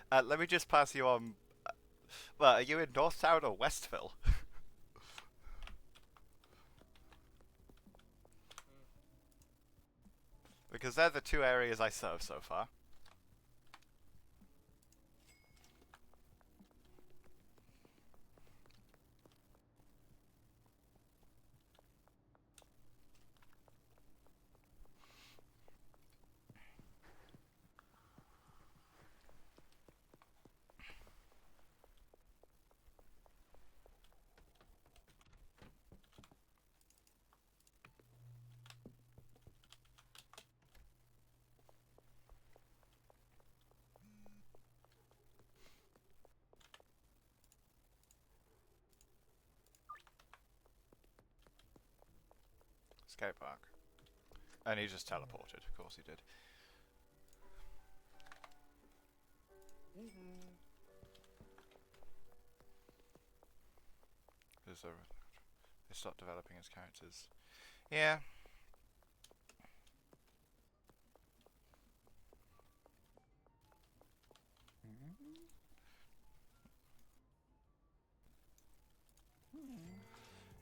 Let me just pass you on. Well, are you in Northtown or Westville? Because they're the two areas I serve so far. Skate park. And he just teleported. Of course he did. Because they stopped developing his characters. Yeah.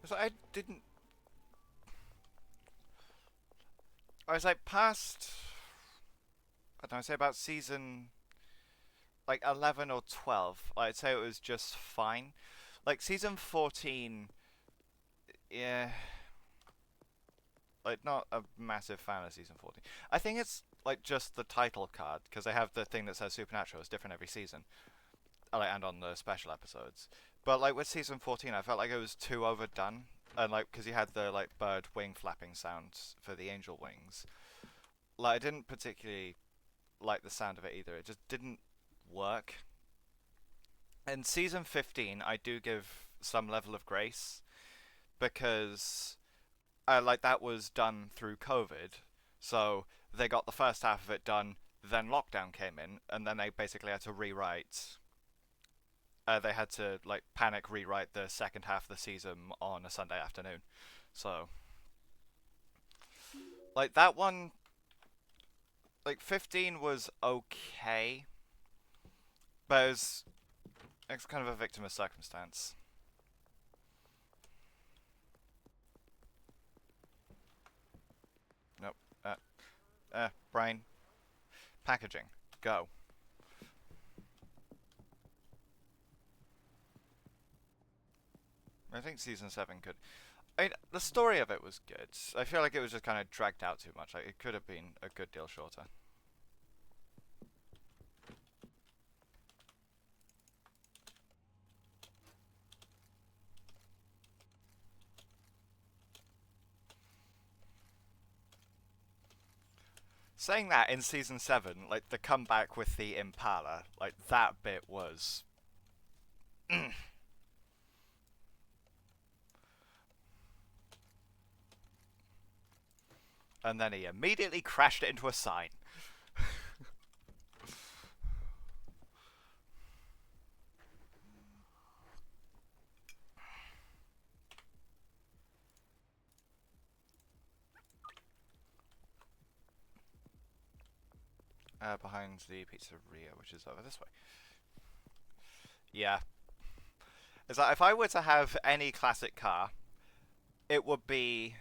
So I didn't. I was like past. I don't know. Say about season like 11 or 12. I'd say it was just fine. Like season 14. Yeah. Like not a massive fan of season 14. I think it's like just the title card because they have the thing that says Supernatural. It's different every season. Like, and on the special episodes. But like with season 14, I felt like it was too overdone, and like because you had the like bird wing flapping sounds for the angel wings. Like I didn't particularly like the sound of it either. It just didn't work. In season 15, I do give some level of grace because like that was done through COVID, so they got the first half of it done. Then lockdown came in, and then they basically had to rewrite they had to like panic rewrite the second half of the season on a Sunday afternoon. So like that one, like 15 was okay, but it's kind of a victim of circumstance. Nope. Brain packaging. Go. I think season 7 could. I mean, the story of it was good. I feel like it was just kind of dragged out too much. Like it could have been a good deal shorter. Saying that in season 7, like the comeback with the Impala, like that bit was. And then he immediately crashed it into a sign. Behind the pizzeria, which is over this way. Yeah. It's like if I were to have any classic car, it would be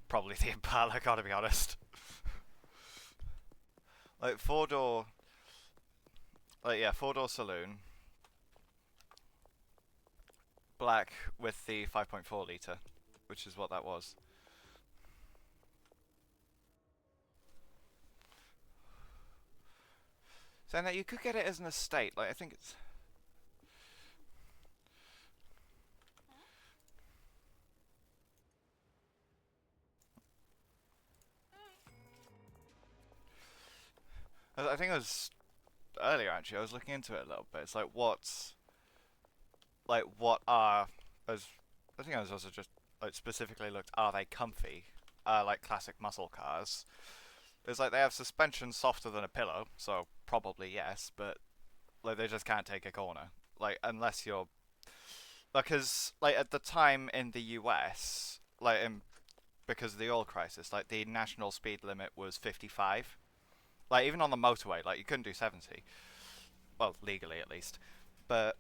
probably the Impala, gotta be honest. Like four door like yeah, four door saloon. Black with the 5.4 litre, which is what that was. So now you could get it as an estate. Like I think it's. I think it was earlier actually. I was looking into it a little bit. It's like what are as I think I was also just like specifically looked. Are they comfy? Like classic muscle cars. It's like they have suspension softer than a pillow, so probably yes, but like they just can't take a corner. Like unless you're because like at the time in the US, because of the oil crisis, like the national speed limit was 55. Like even on the motorway, like you couldn't do 70. Well, legally at least. But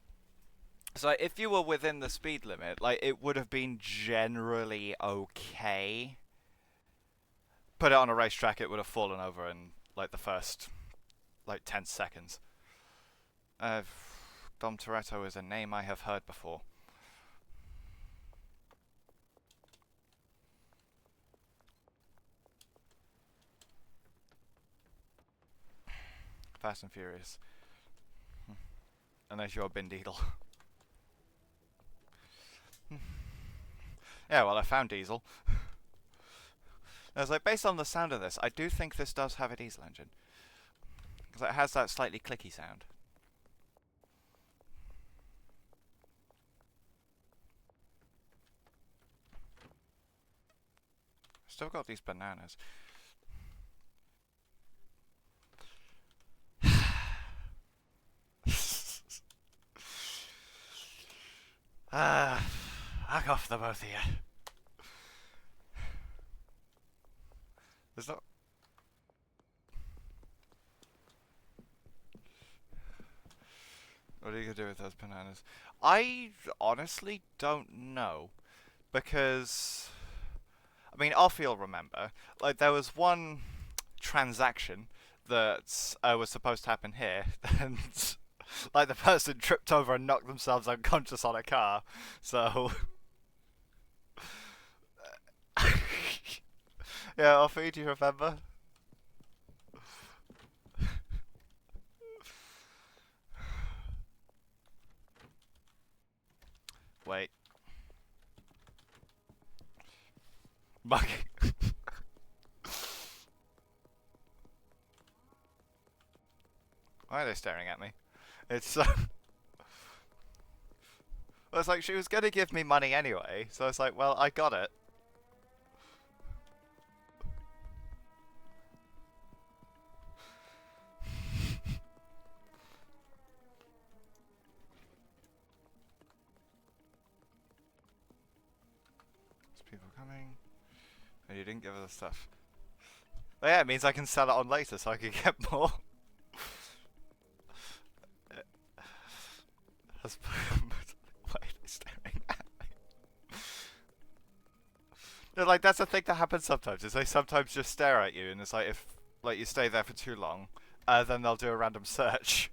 so if you were within the speed limit, like it would have been generally okay. Put it on a racetrack, it would have fallen over in like the first like 10 seconds. Uh, Dom Toretto is a name I have heard before. Fast and Furious. Unless you're Bin Diesel. Yeah, well, I found Diesel. I was like, based on the sound of this, I do think this does have a diesel engine. Because it has that slightly clicky sound. Still got these bananas. Fuck off the both of you. There's not. What are you gonna do with those bananas? I honestly don't know because I mean, off you'll remember, like there was one transaction that was supposed to happen here, and like the person tripped over and knocked themselves unconscious on a car. So yeah, Offie, do you remember? Wait, Mug. Why are they staring at me? It's well, it's like she was gonna give me money anyway, so it's like, well, I got it. There's people coming. And you didn't give her the stuff. Oh yeah, it means I can sell it on later, so I can get more. Why are they staring at me? No, like that's a thing that happens sometimes. Is they sometimes just stare at you, and it's like if like you stay there for too long, then they'll do a random search.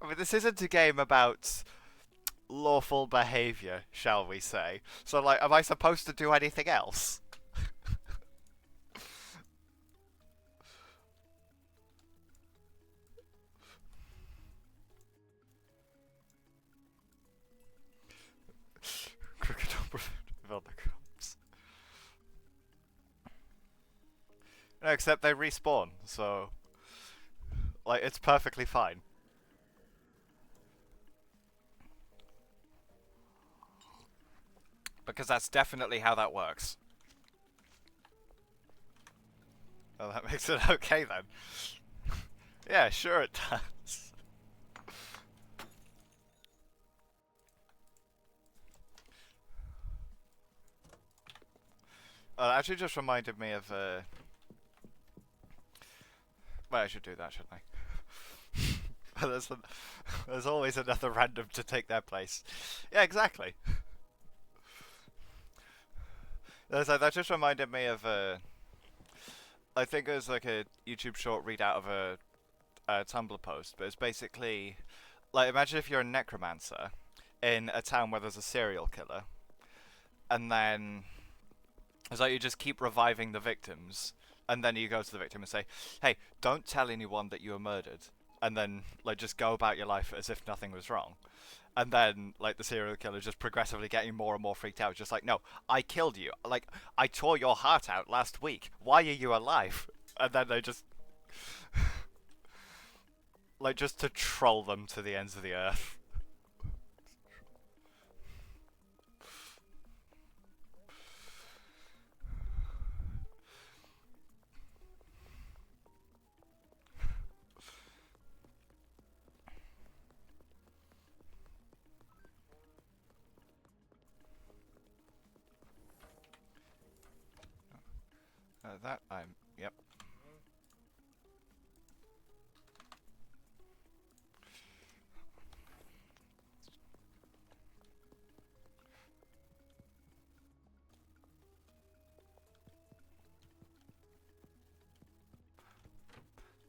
I mean, this isn't a game about lawful behaviour, shall we say? So, like, am I supposed to do anything else? Crocodile prevailed the crops. No, except they respawn, so like it's perfectly fine. Because that's definitely how that works. Well, that makes it okay then. Yeah, sure it does. Well, it actually just reminded me of. Well, I should do that, shouldn't I? There's always another random to take their place. Yeah, exactly. That just reminded me of. I think it was like a YouTube short read out of a Tumblr post, but it's basically like imagine if you're a necromancer in a town where there's a serial killer, and then it's like you just keep reviving the victims, and then you go to the victim and say, "Hey, don't tell anyone that you were murdered," and then like just go about your life as if nothing was wrong. And then like the serial killer just progressively getting more and more freaked out, just like, "No, I killed you. Like I tore your heart out last week. Why are you alive?" And then they just like just to troll them to the ends of the earth. That I'm. Yep.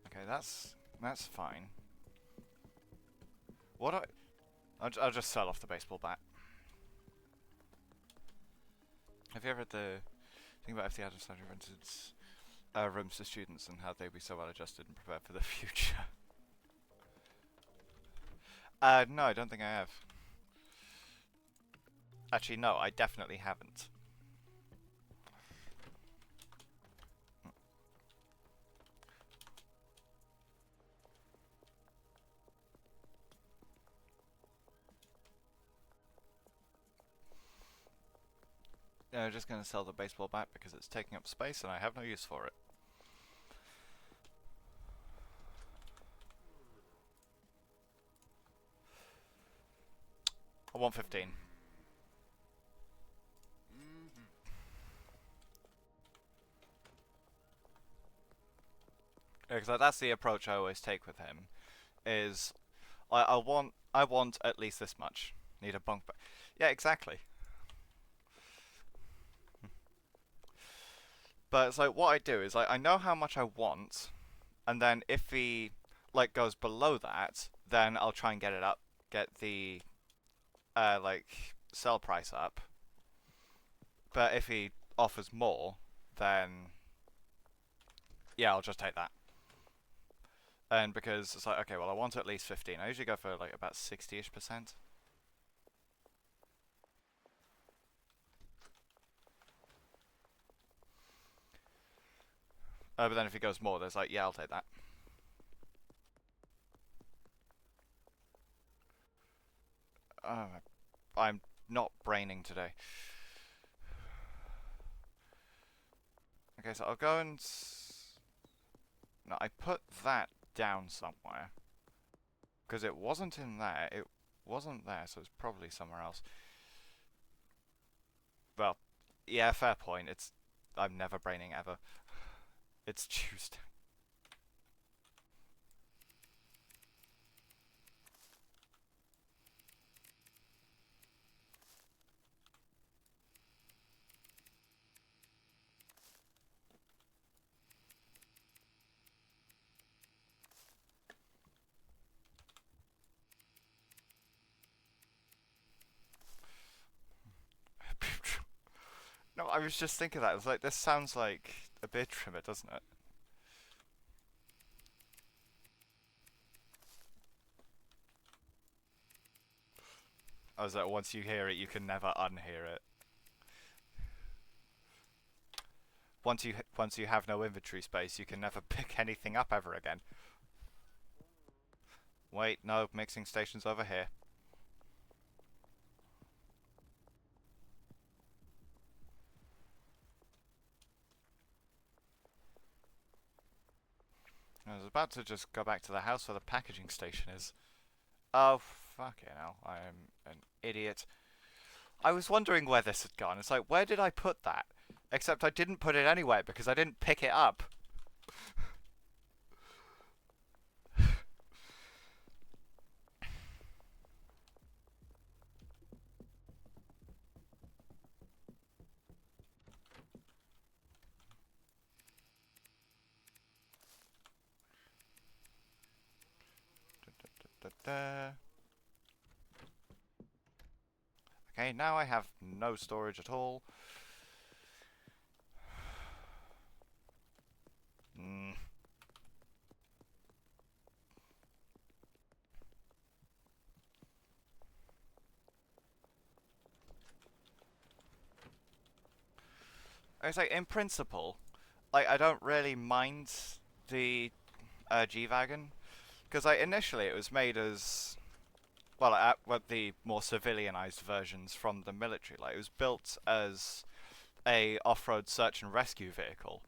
Okay, that's fine. What I'll just sell off the baseball bat. Have you ever read the thing about if the Adams Center rented rooms to students and how they'd be so well adjusted and prepared for the future? No, I don't think I have. Actually, no, I definitely haven't. I'm just going to sell the baseball bat because it's taking up space and I have no use for it. I want 15. Because that's the approach I always take with him. Is I want at least this much. Need a bunk bed. Yeah, exactly. But it's like what I do is like I know how much I want, and then if he like goes below that, then I'll try and get it up, get the like sell price up. But if he offers more, then yeah, I'll just take that. And because it's like okay, well I want at least 15. I usually go for like about 60ish%. But then if he goes more, there's like yeah, I'll take that. Uh, I'm not braining today. Okay, so I'll go and. No, I put that down somewhere. Because it wasn't in there. It wasn't there, so it's probably somewhere else. Well, yeah, fair point. I'm never braining ever. It's Tuesday. No, I was just thinking that. I was like, this sounds like a beard trimmer, doesn't it? I was like, once you hear it, you can never unhear it. Once you have no inventory space, you can never pick anything up ever again. Wait, no, mixing station's over here. I was about to just go back to the house where the packaging station is. Oh, fucking hell. I am an idiot. I was wondering where this had gone. It's like, where did I put that? Except I didn't put it anywhere because I didn't pick it up. Da, da, da. Okay, now I have no storage at all. Mm. It's like, in principle, like, I don't really mind the G-Wagon. Because like, initially it was made as well, the more civilianized versions from the military. Like it was built as a off-road search and rescue vehicle,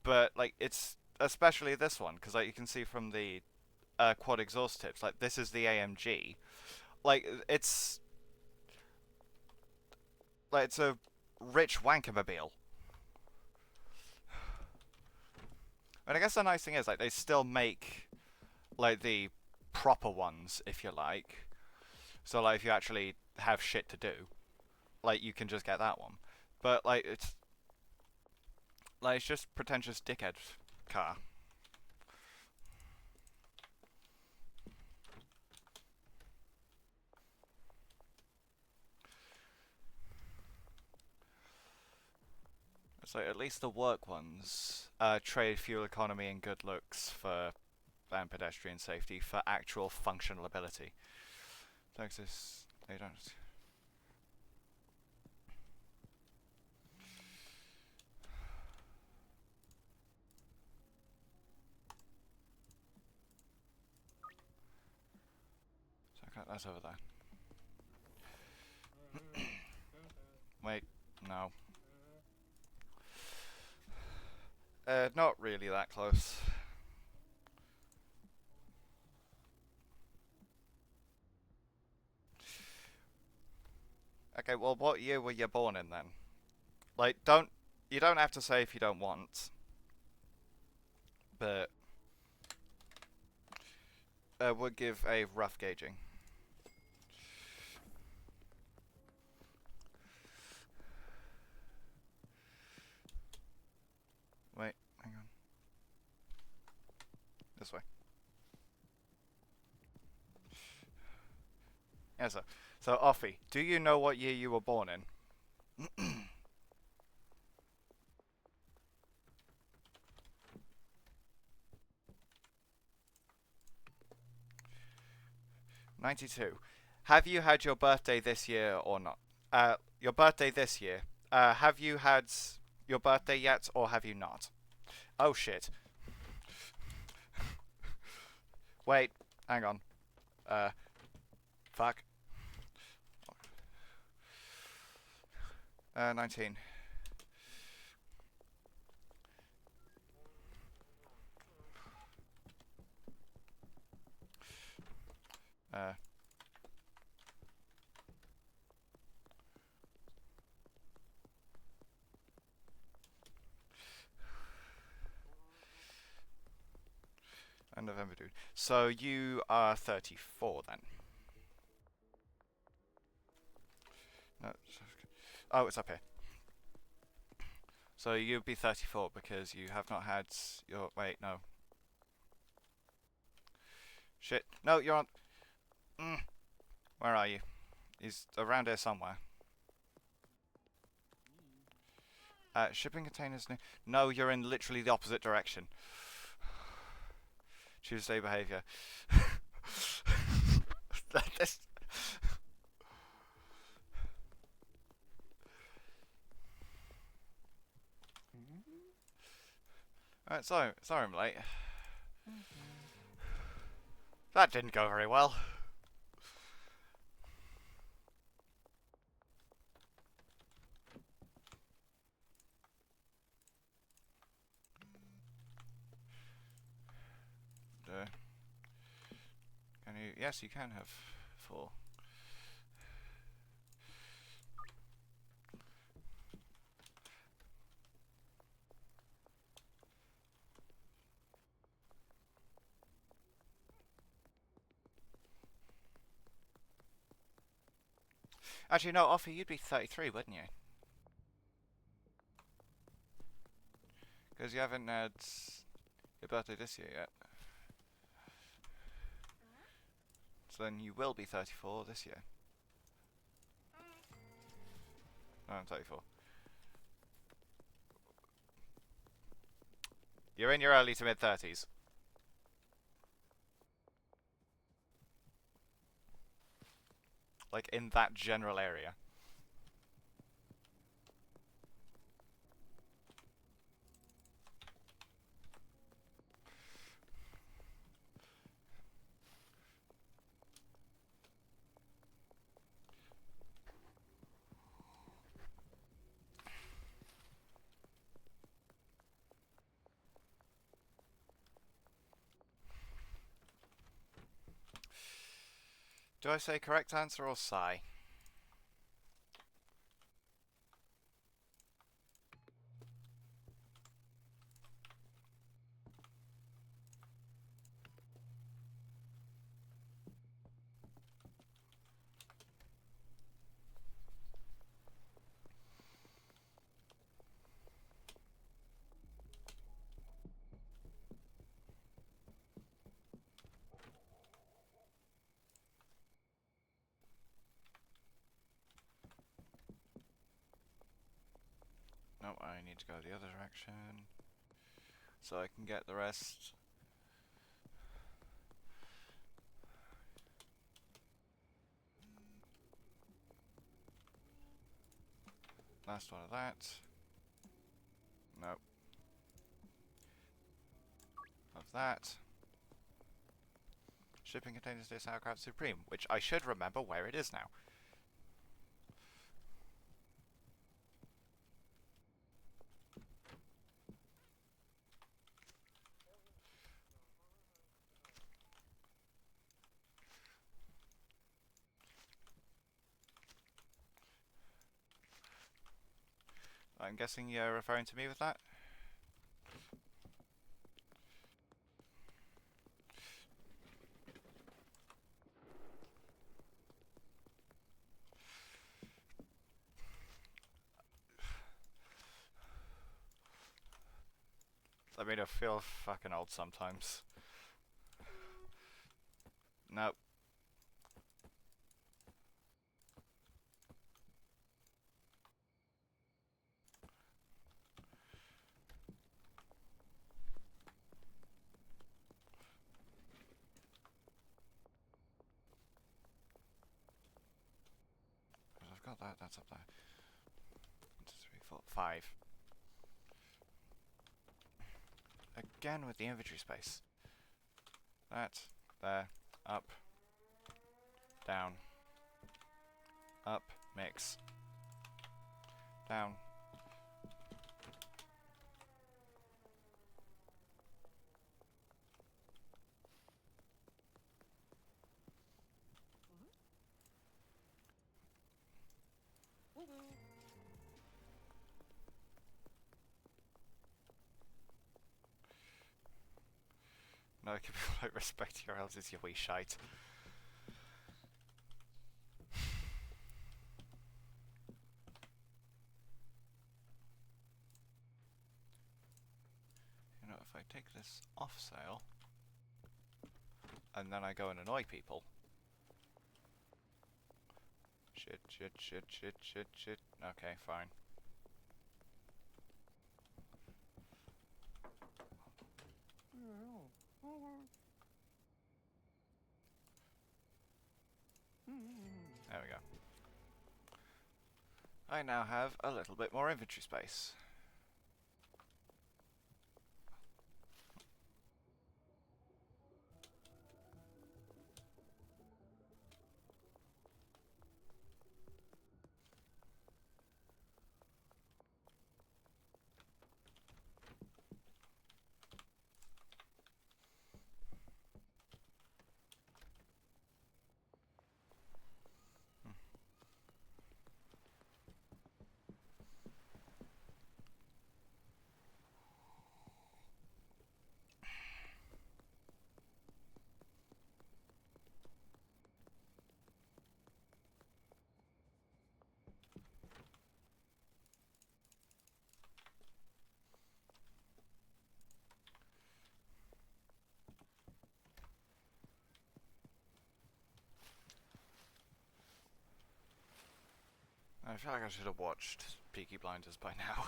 but like it's especially this one because like you can see from the quad exhaust tips, like this is the AMG. Like it's a rich wankermobile. And I guess the nice thing is like they still make like the proper ones, if you like. So like if you actually have shit to do, like you can just get that one. But like it's just pretentious dickhead car. So at least the work ones trade fuel economy and good looks for and pedestrian safety for actual functional ability. Texas, they don't. So that's over there. Wait, no. Not really that close. Okay, well, what year were you born in then? Like, you don't have to say if you don't want, but we'll give a rough gauging. Wait, hang on. This way. Yeah, so Offie, do you know what year you were born in? 92. Have you had your birthday this year or not? Your birthday this year. Have you had your birthday yet or have you not? Oh shit. Wait, hang on. Uh, fuck. 19. Uh, November, dude. So you are 34 then. No, oh, it's up here. So you'd be 34 because you have not had your. Wait, no. Shit. No, you're on. Where are you? He's around here somewhere. Shipping containers. No, you're in literally the opposite direction. Tuesday behavior. This. Alright, sorry I'm late. That didn't go very well. Can you? Yes, you can have 4. Actually, no, Offie, you'd be 33, wouldn't you? Because you haven't had your birthday this year yet. So then you will be 34 this year. No, I'm 34. You're in your early to mid 30s. Like, in that general area. Do I say correct answer or sigh? No, I need to go the other direction. So I can get the rest. Last one of that. Nope. Of that. Shipping containers to Sauerkraut Supreme, which I should remember where it is now. I'm guessing you're referring to me with that? I mean, I feel fucking old sometimes. Nope. I've got that, that's up there. 1, 2, 3, 4, 5. Again with the inventory space. That, there, up, down, up, mix, down. No, I can be like, respect your elders, you wee shite. You know, if I take this off sale, and then I go and annoy people. Shit, shit, shit, shit, shit, shit. Okay, fine. There we go. I now have a little bit more inventory space. I feel like I should have watched Peaky Blinders by now.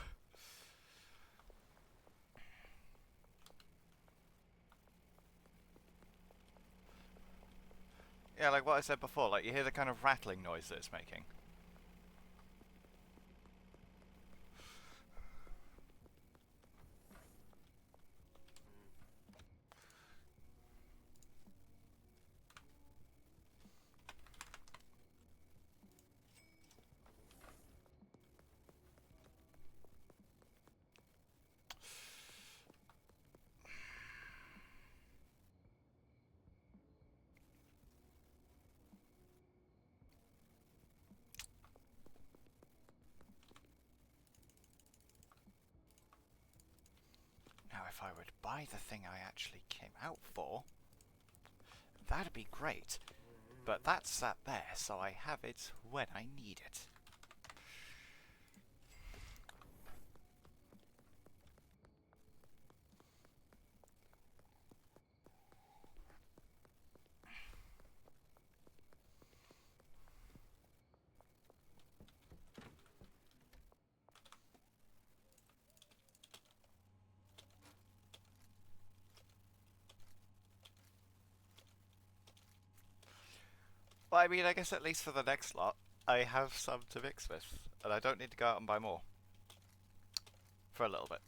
Yeah, like what I said before, like you hear the kind of rattling noise that it's making. Now if I would buy the thing I actually came out for, that'd be great. But that's sat there, so I have it when I need it. Well, I mean, I guess at least for the next lot, I have some to mix with, and I don't need to go out and buy more. For a little bit.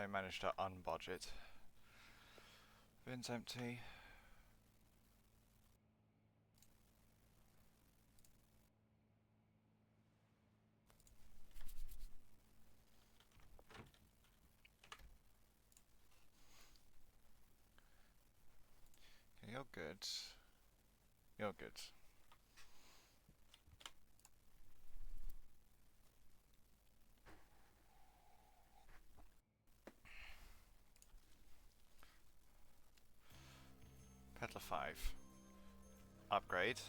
I managed to unbudget. Bin's empty. Okay, you're good. You're good. pt.5. Upgrade.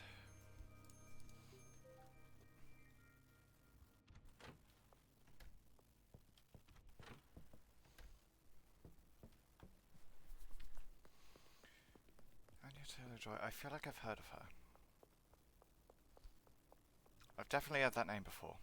Anya Taylor-Joy. I feel like I've heard of her. I've definitely heard that name before.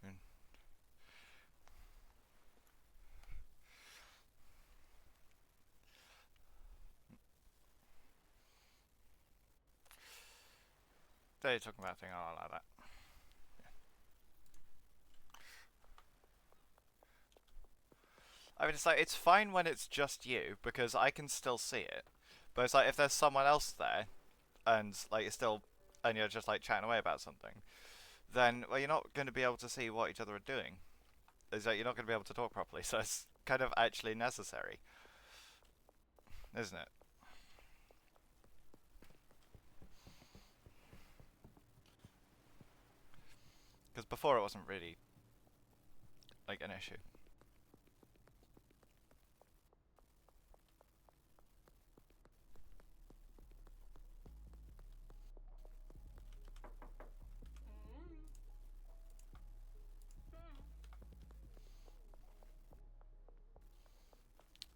Mm. They're talking about a thing, I like that. I mean, it's like, it's fine when it's just you, because I can still see it. But it's like, if there's someone else there, and, like, you're still, and you're just, like, chatting away about something, then, well, you're not going to be able to see what each other are doing. It's like, you're not going to be able to talk properly, so it's kind of actually necessary. Isn't it? Because before it wasn't really, like, an issue.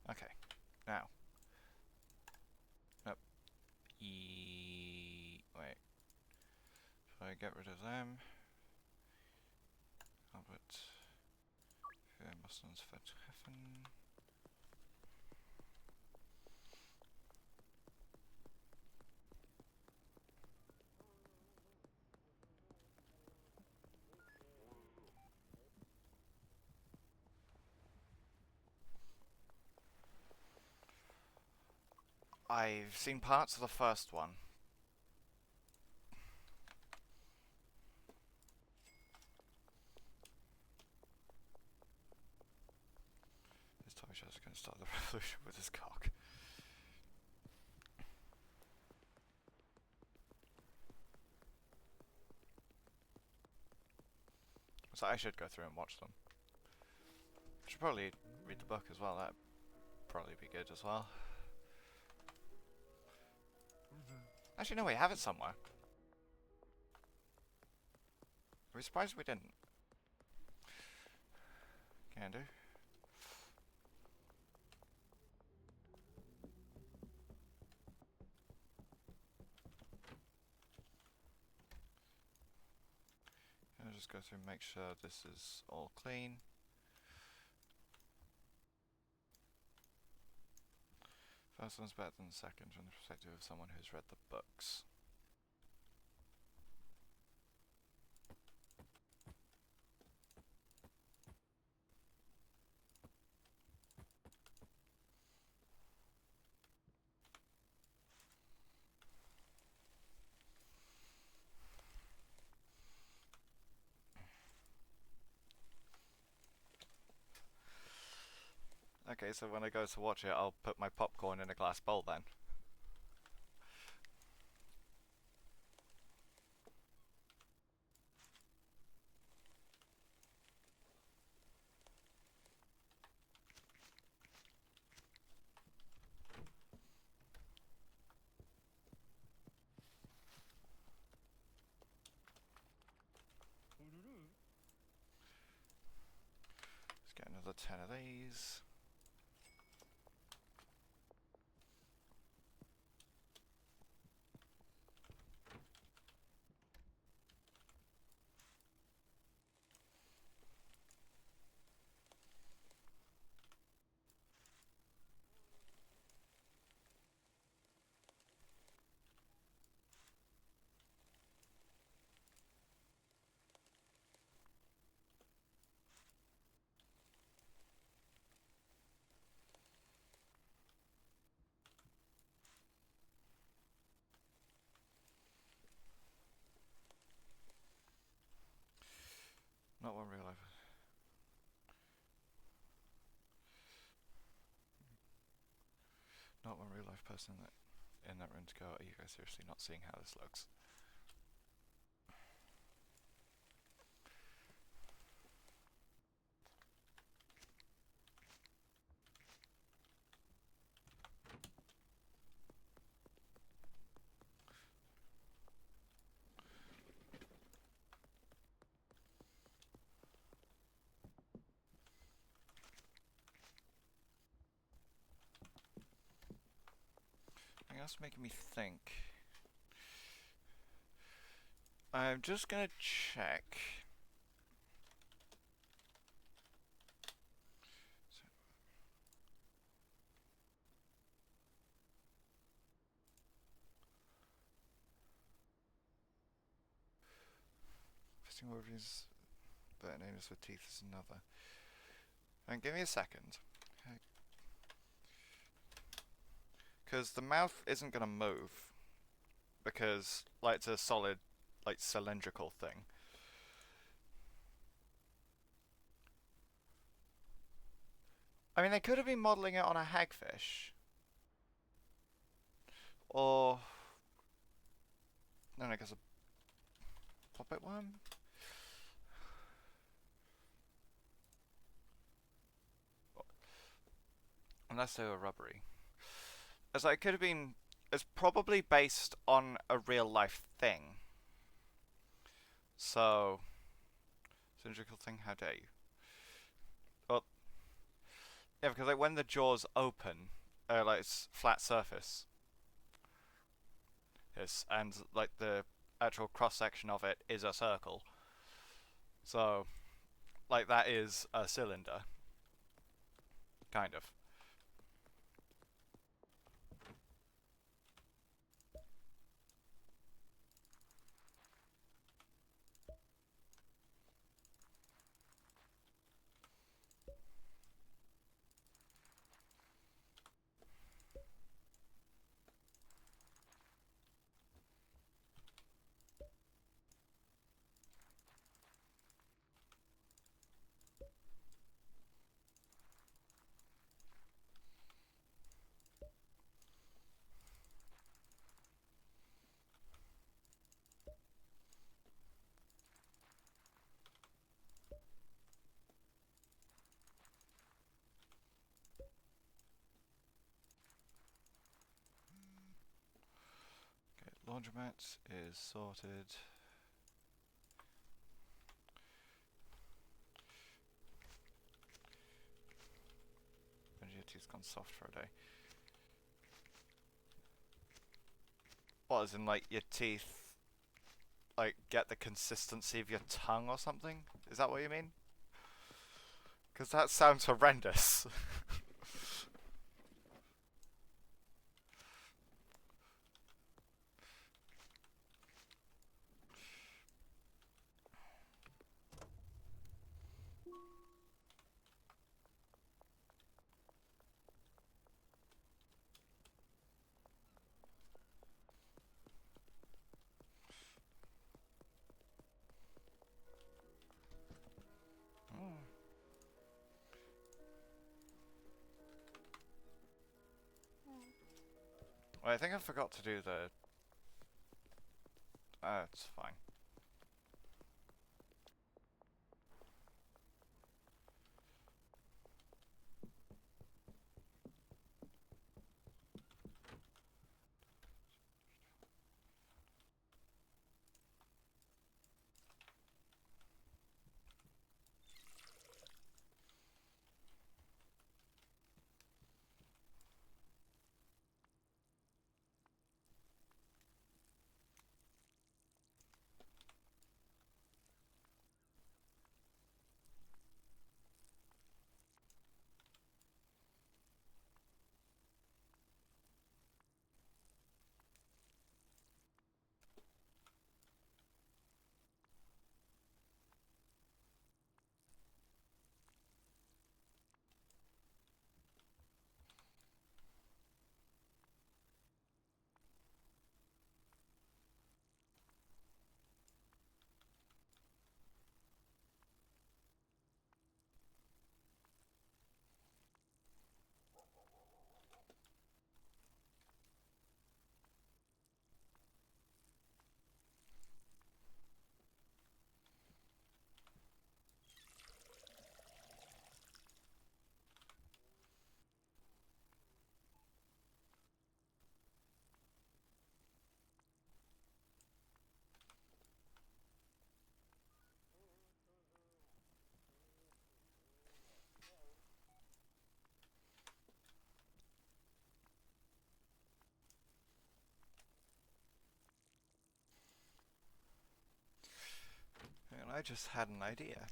Okay. Now. Nope. Wait. Should I get rid of them? Albert. Wir müssen uns vertreffen. I've seen parts of the first one. This Tommy Show's going to start the revolution with his cock. So I should go through and watch them. Should probably read the book as well. That'd probably be good as well. Actually, no, we have it somewhere. Are we surprised we didn't? Can do. I'll just go through and make sure this is all clean. First one's better than the second from the perspective of someone who's read the books. Okay, so when I go to watch it, I'll put my popcorn in a glass bowl then. Let's get another 10 of these. Not one real life. Not one real life person in that room to go, are you guys seriously not seeing how this looks? I think that's making me think. I'm just gonna check. Fisting wolverines, but nameless with teeth is another. And give me a second. Because the mouth isn't gonna move. Because, like, it's a solid, like, cylindrical thing. I mean, they could have been modelling it on a hagfish. Or... no, I guess a puppet worm? Unless they were rubbery. It's like, it could have been... it's probably based on a real life thing. So... cylindrical thing, how dare you? Well... yeah, because like when the jaws open, like it's flat surface. Yes, and like the actual cross section of it is a circle. So, like that is a cylinder, kind of. Okay, laundromat is sorted. Your teeth's gone soft for a day. What, as in like your teeth, like get the consistency of your tongue or something? Is that what you mean? Because that sounds horrendous. Well, I think I forgot to do the... it's fine. And I just had an idea.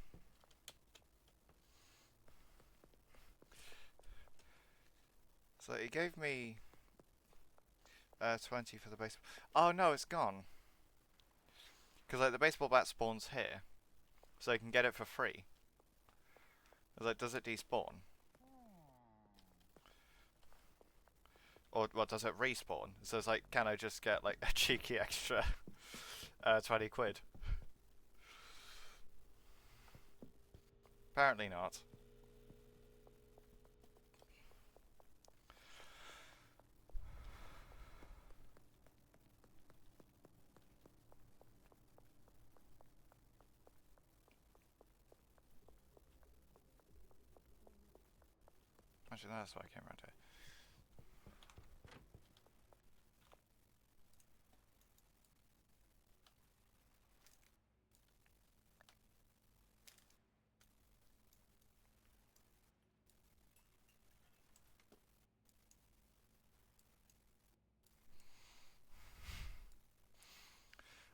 So he gave me 20 for the baseball. Oh no, it's gone. Because like the baseball bat spawns here, so you can get it for free. I was like, does it despawn? Or what, does it respawn? So it's like, can I just get like a cheeky extra 20 quid? Apparently not. Actually, that's why I came around here.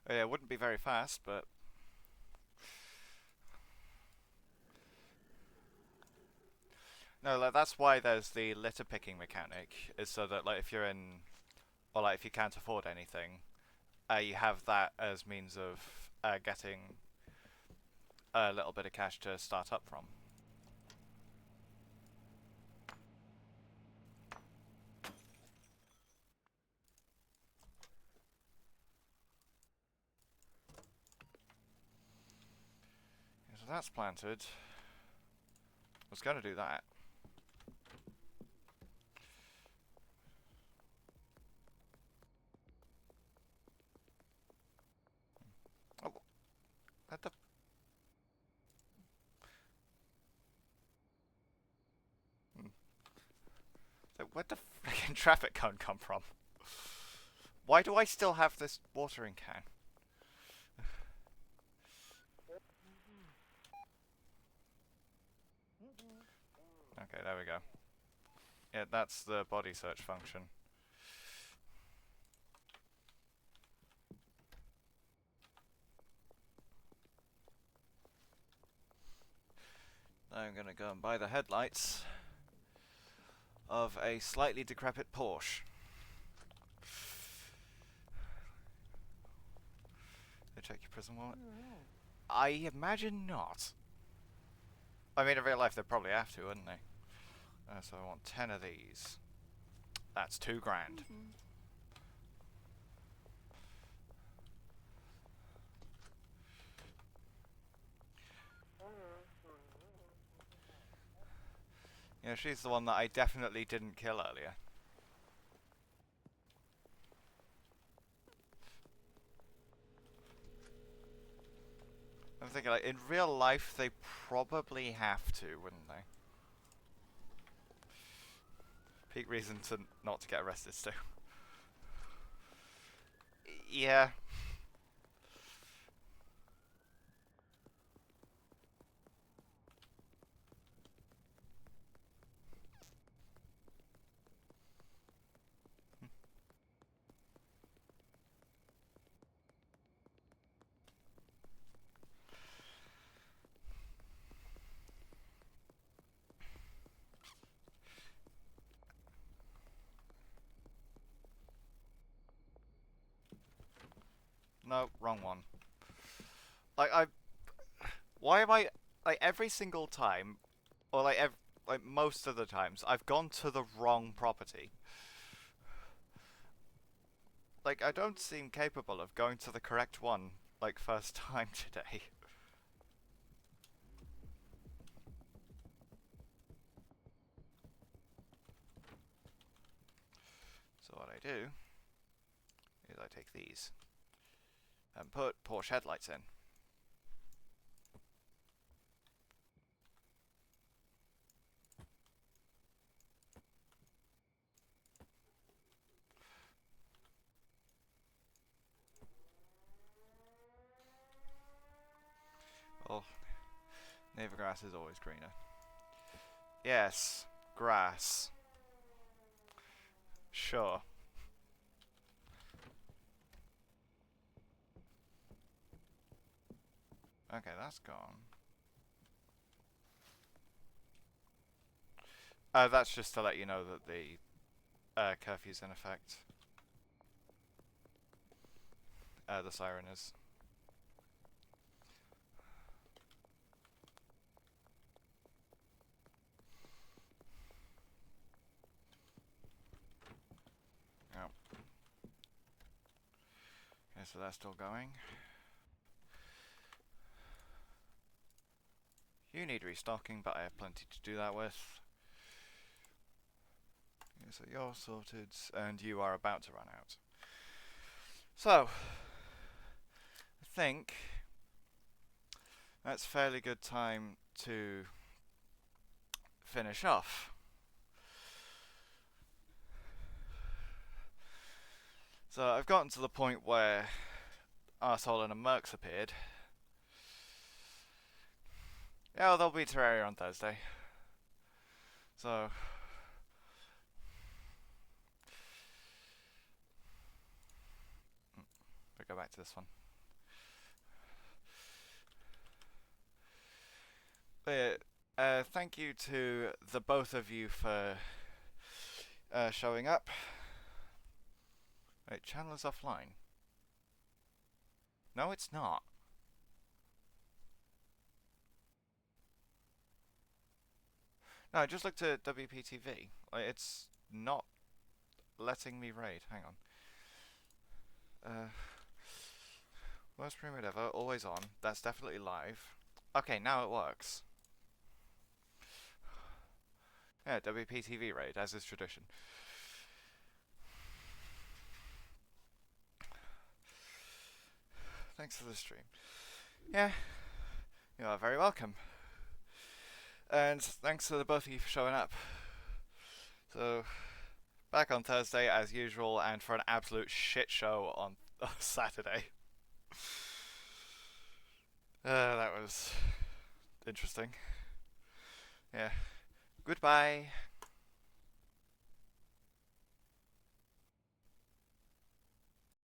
Oh, yeah, it wouldn't be very fast, but... No, like, that's why there's the litter picking mechanic, is so that like if you're in... Or like if you can't afford anything, you have that as means of getting a little bit of cash to start up from. Yeah, so that's planted. I was going to do that. Oh, what the... So where'd the freaking traffic cone come from? Why do I still have this watering can? Okay, there we go. Yeah, that's the body search function. I'm gonna go and buy the headlights of a slightly decrepit Porsche. They check your prison wallet? I imagine not. I mean, in real life, they'd probably have to, wouldn't they? So I want 10 of these. That's $2,000. Yeah, she's the one that I definitely didn't kill earlier. thinking, like, in real life, they probably have to, wouldn't they? Peak reason to not to get arrested, too. Yeah. No, wrong one. Like, why am I, like, every single time, or like most of the times, I've gone to the wrong property. Like, I don't seem capable of going to the correct one, like, first time today. So what I do is I take these and put Porsche headlights in. Oh, neighbour grass is always greener. Yes, grass. Sure. Okay, that's gone. That's just to let you know that the curfew's in effect. The siren is. Yep. Okay, so that's still going. You need restocking, but I have plenty to do that with. Okay, so you're sorted, and you are about to run out. So, I think that's fairly good time to finish off. So I've gotten to the point where Arsehole and a Mercs appeared. Yeah, well, there'll be Terraria on Thursday. So we'll go back to this one. But thank you to the both of you for showing up. Wait, channel is offline. No, it's not. No, I just looked at WPTV. Like, it's not letting me raid. Hang on. Worst pyramid ever, always on. That's definitely live. Okay, now it works. Yeah, WPTV raid, as is tradition. Thanks for the stream. Yeah, you are very welcome. And thanks to the both of you for showing up. So, back on Thursday as usual, and for an absolute shit show on Saturday. That was interesting. Yeah. Goodbye.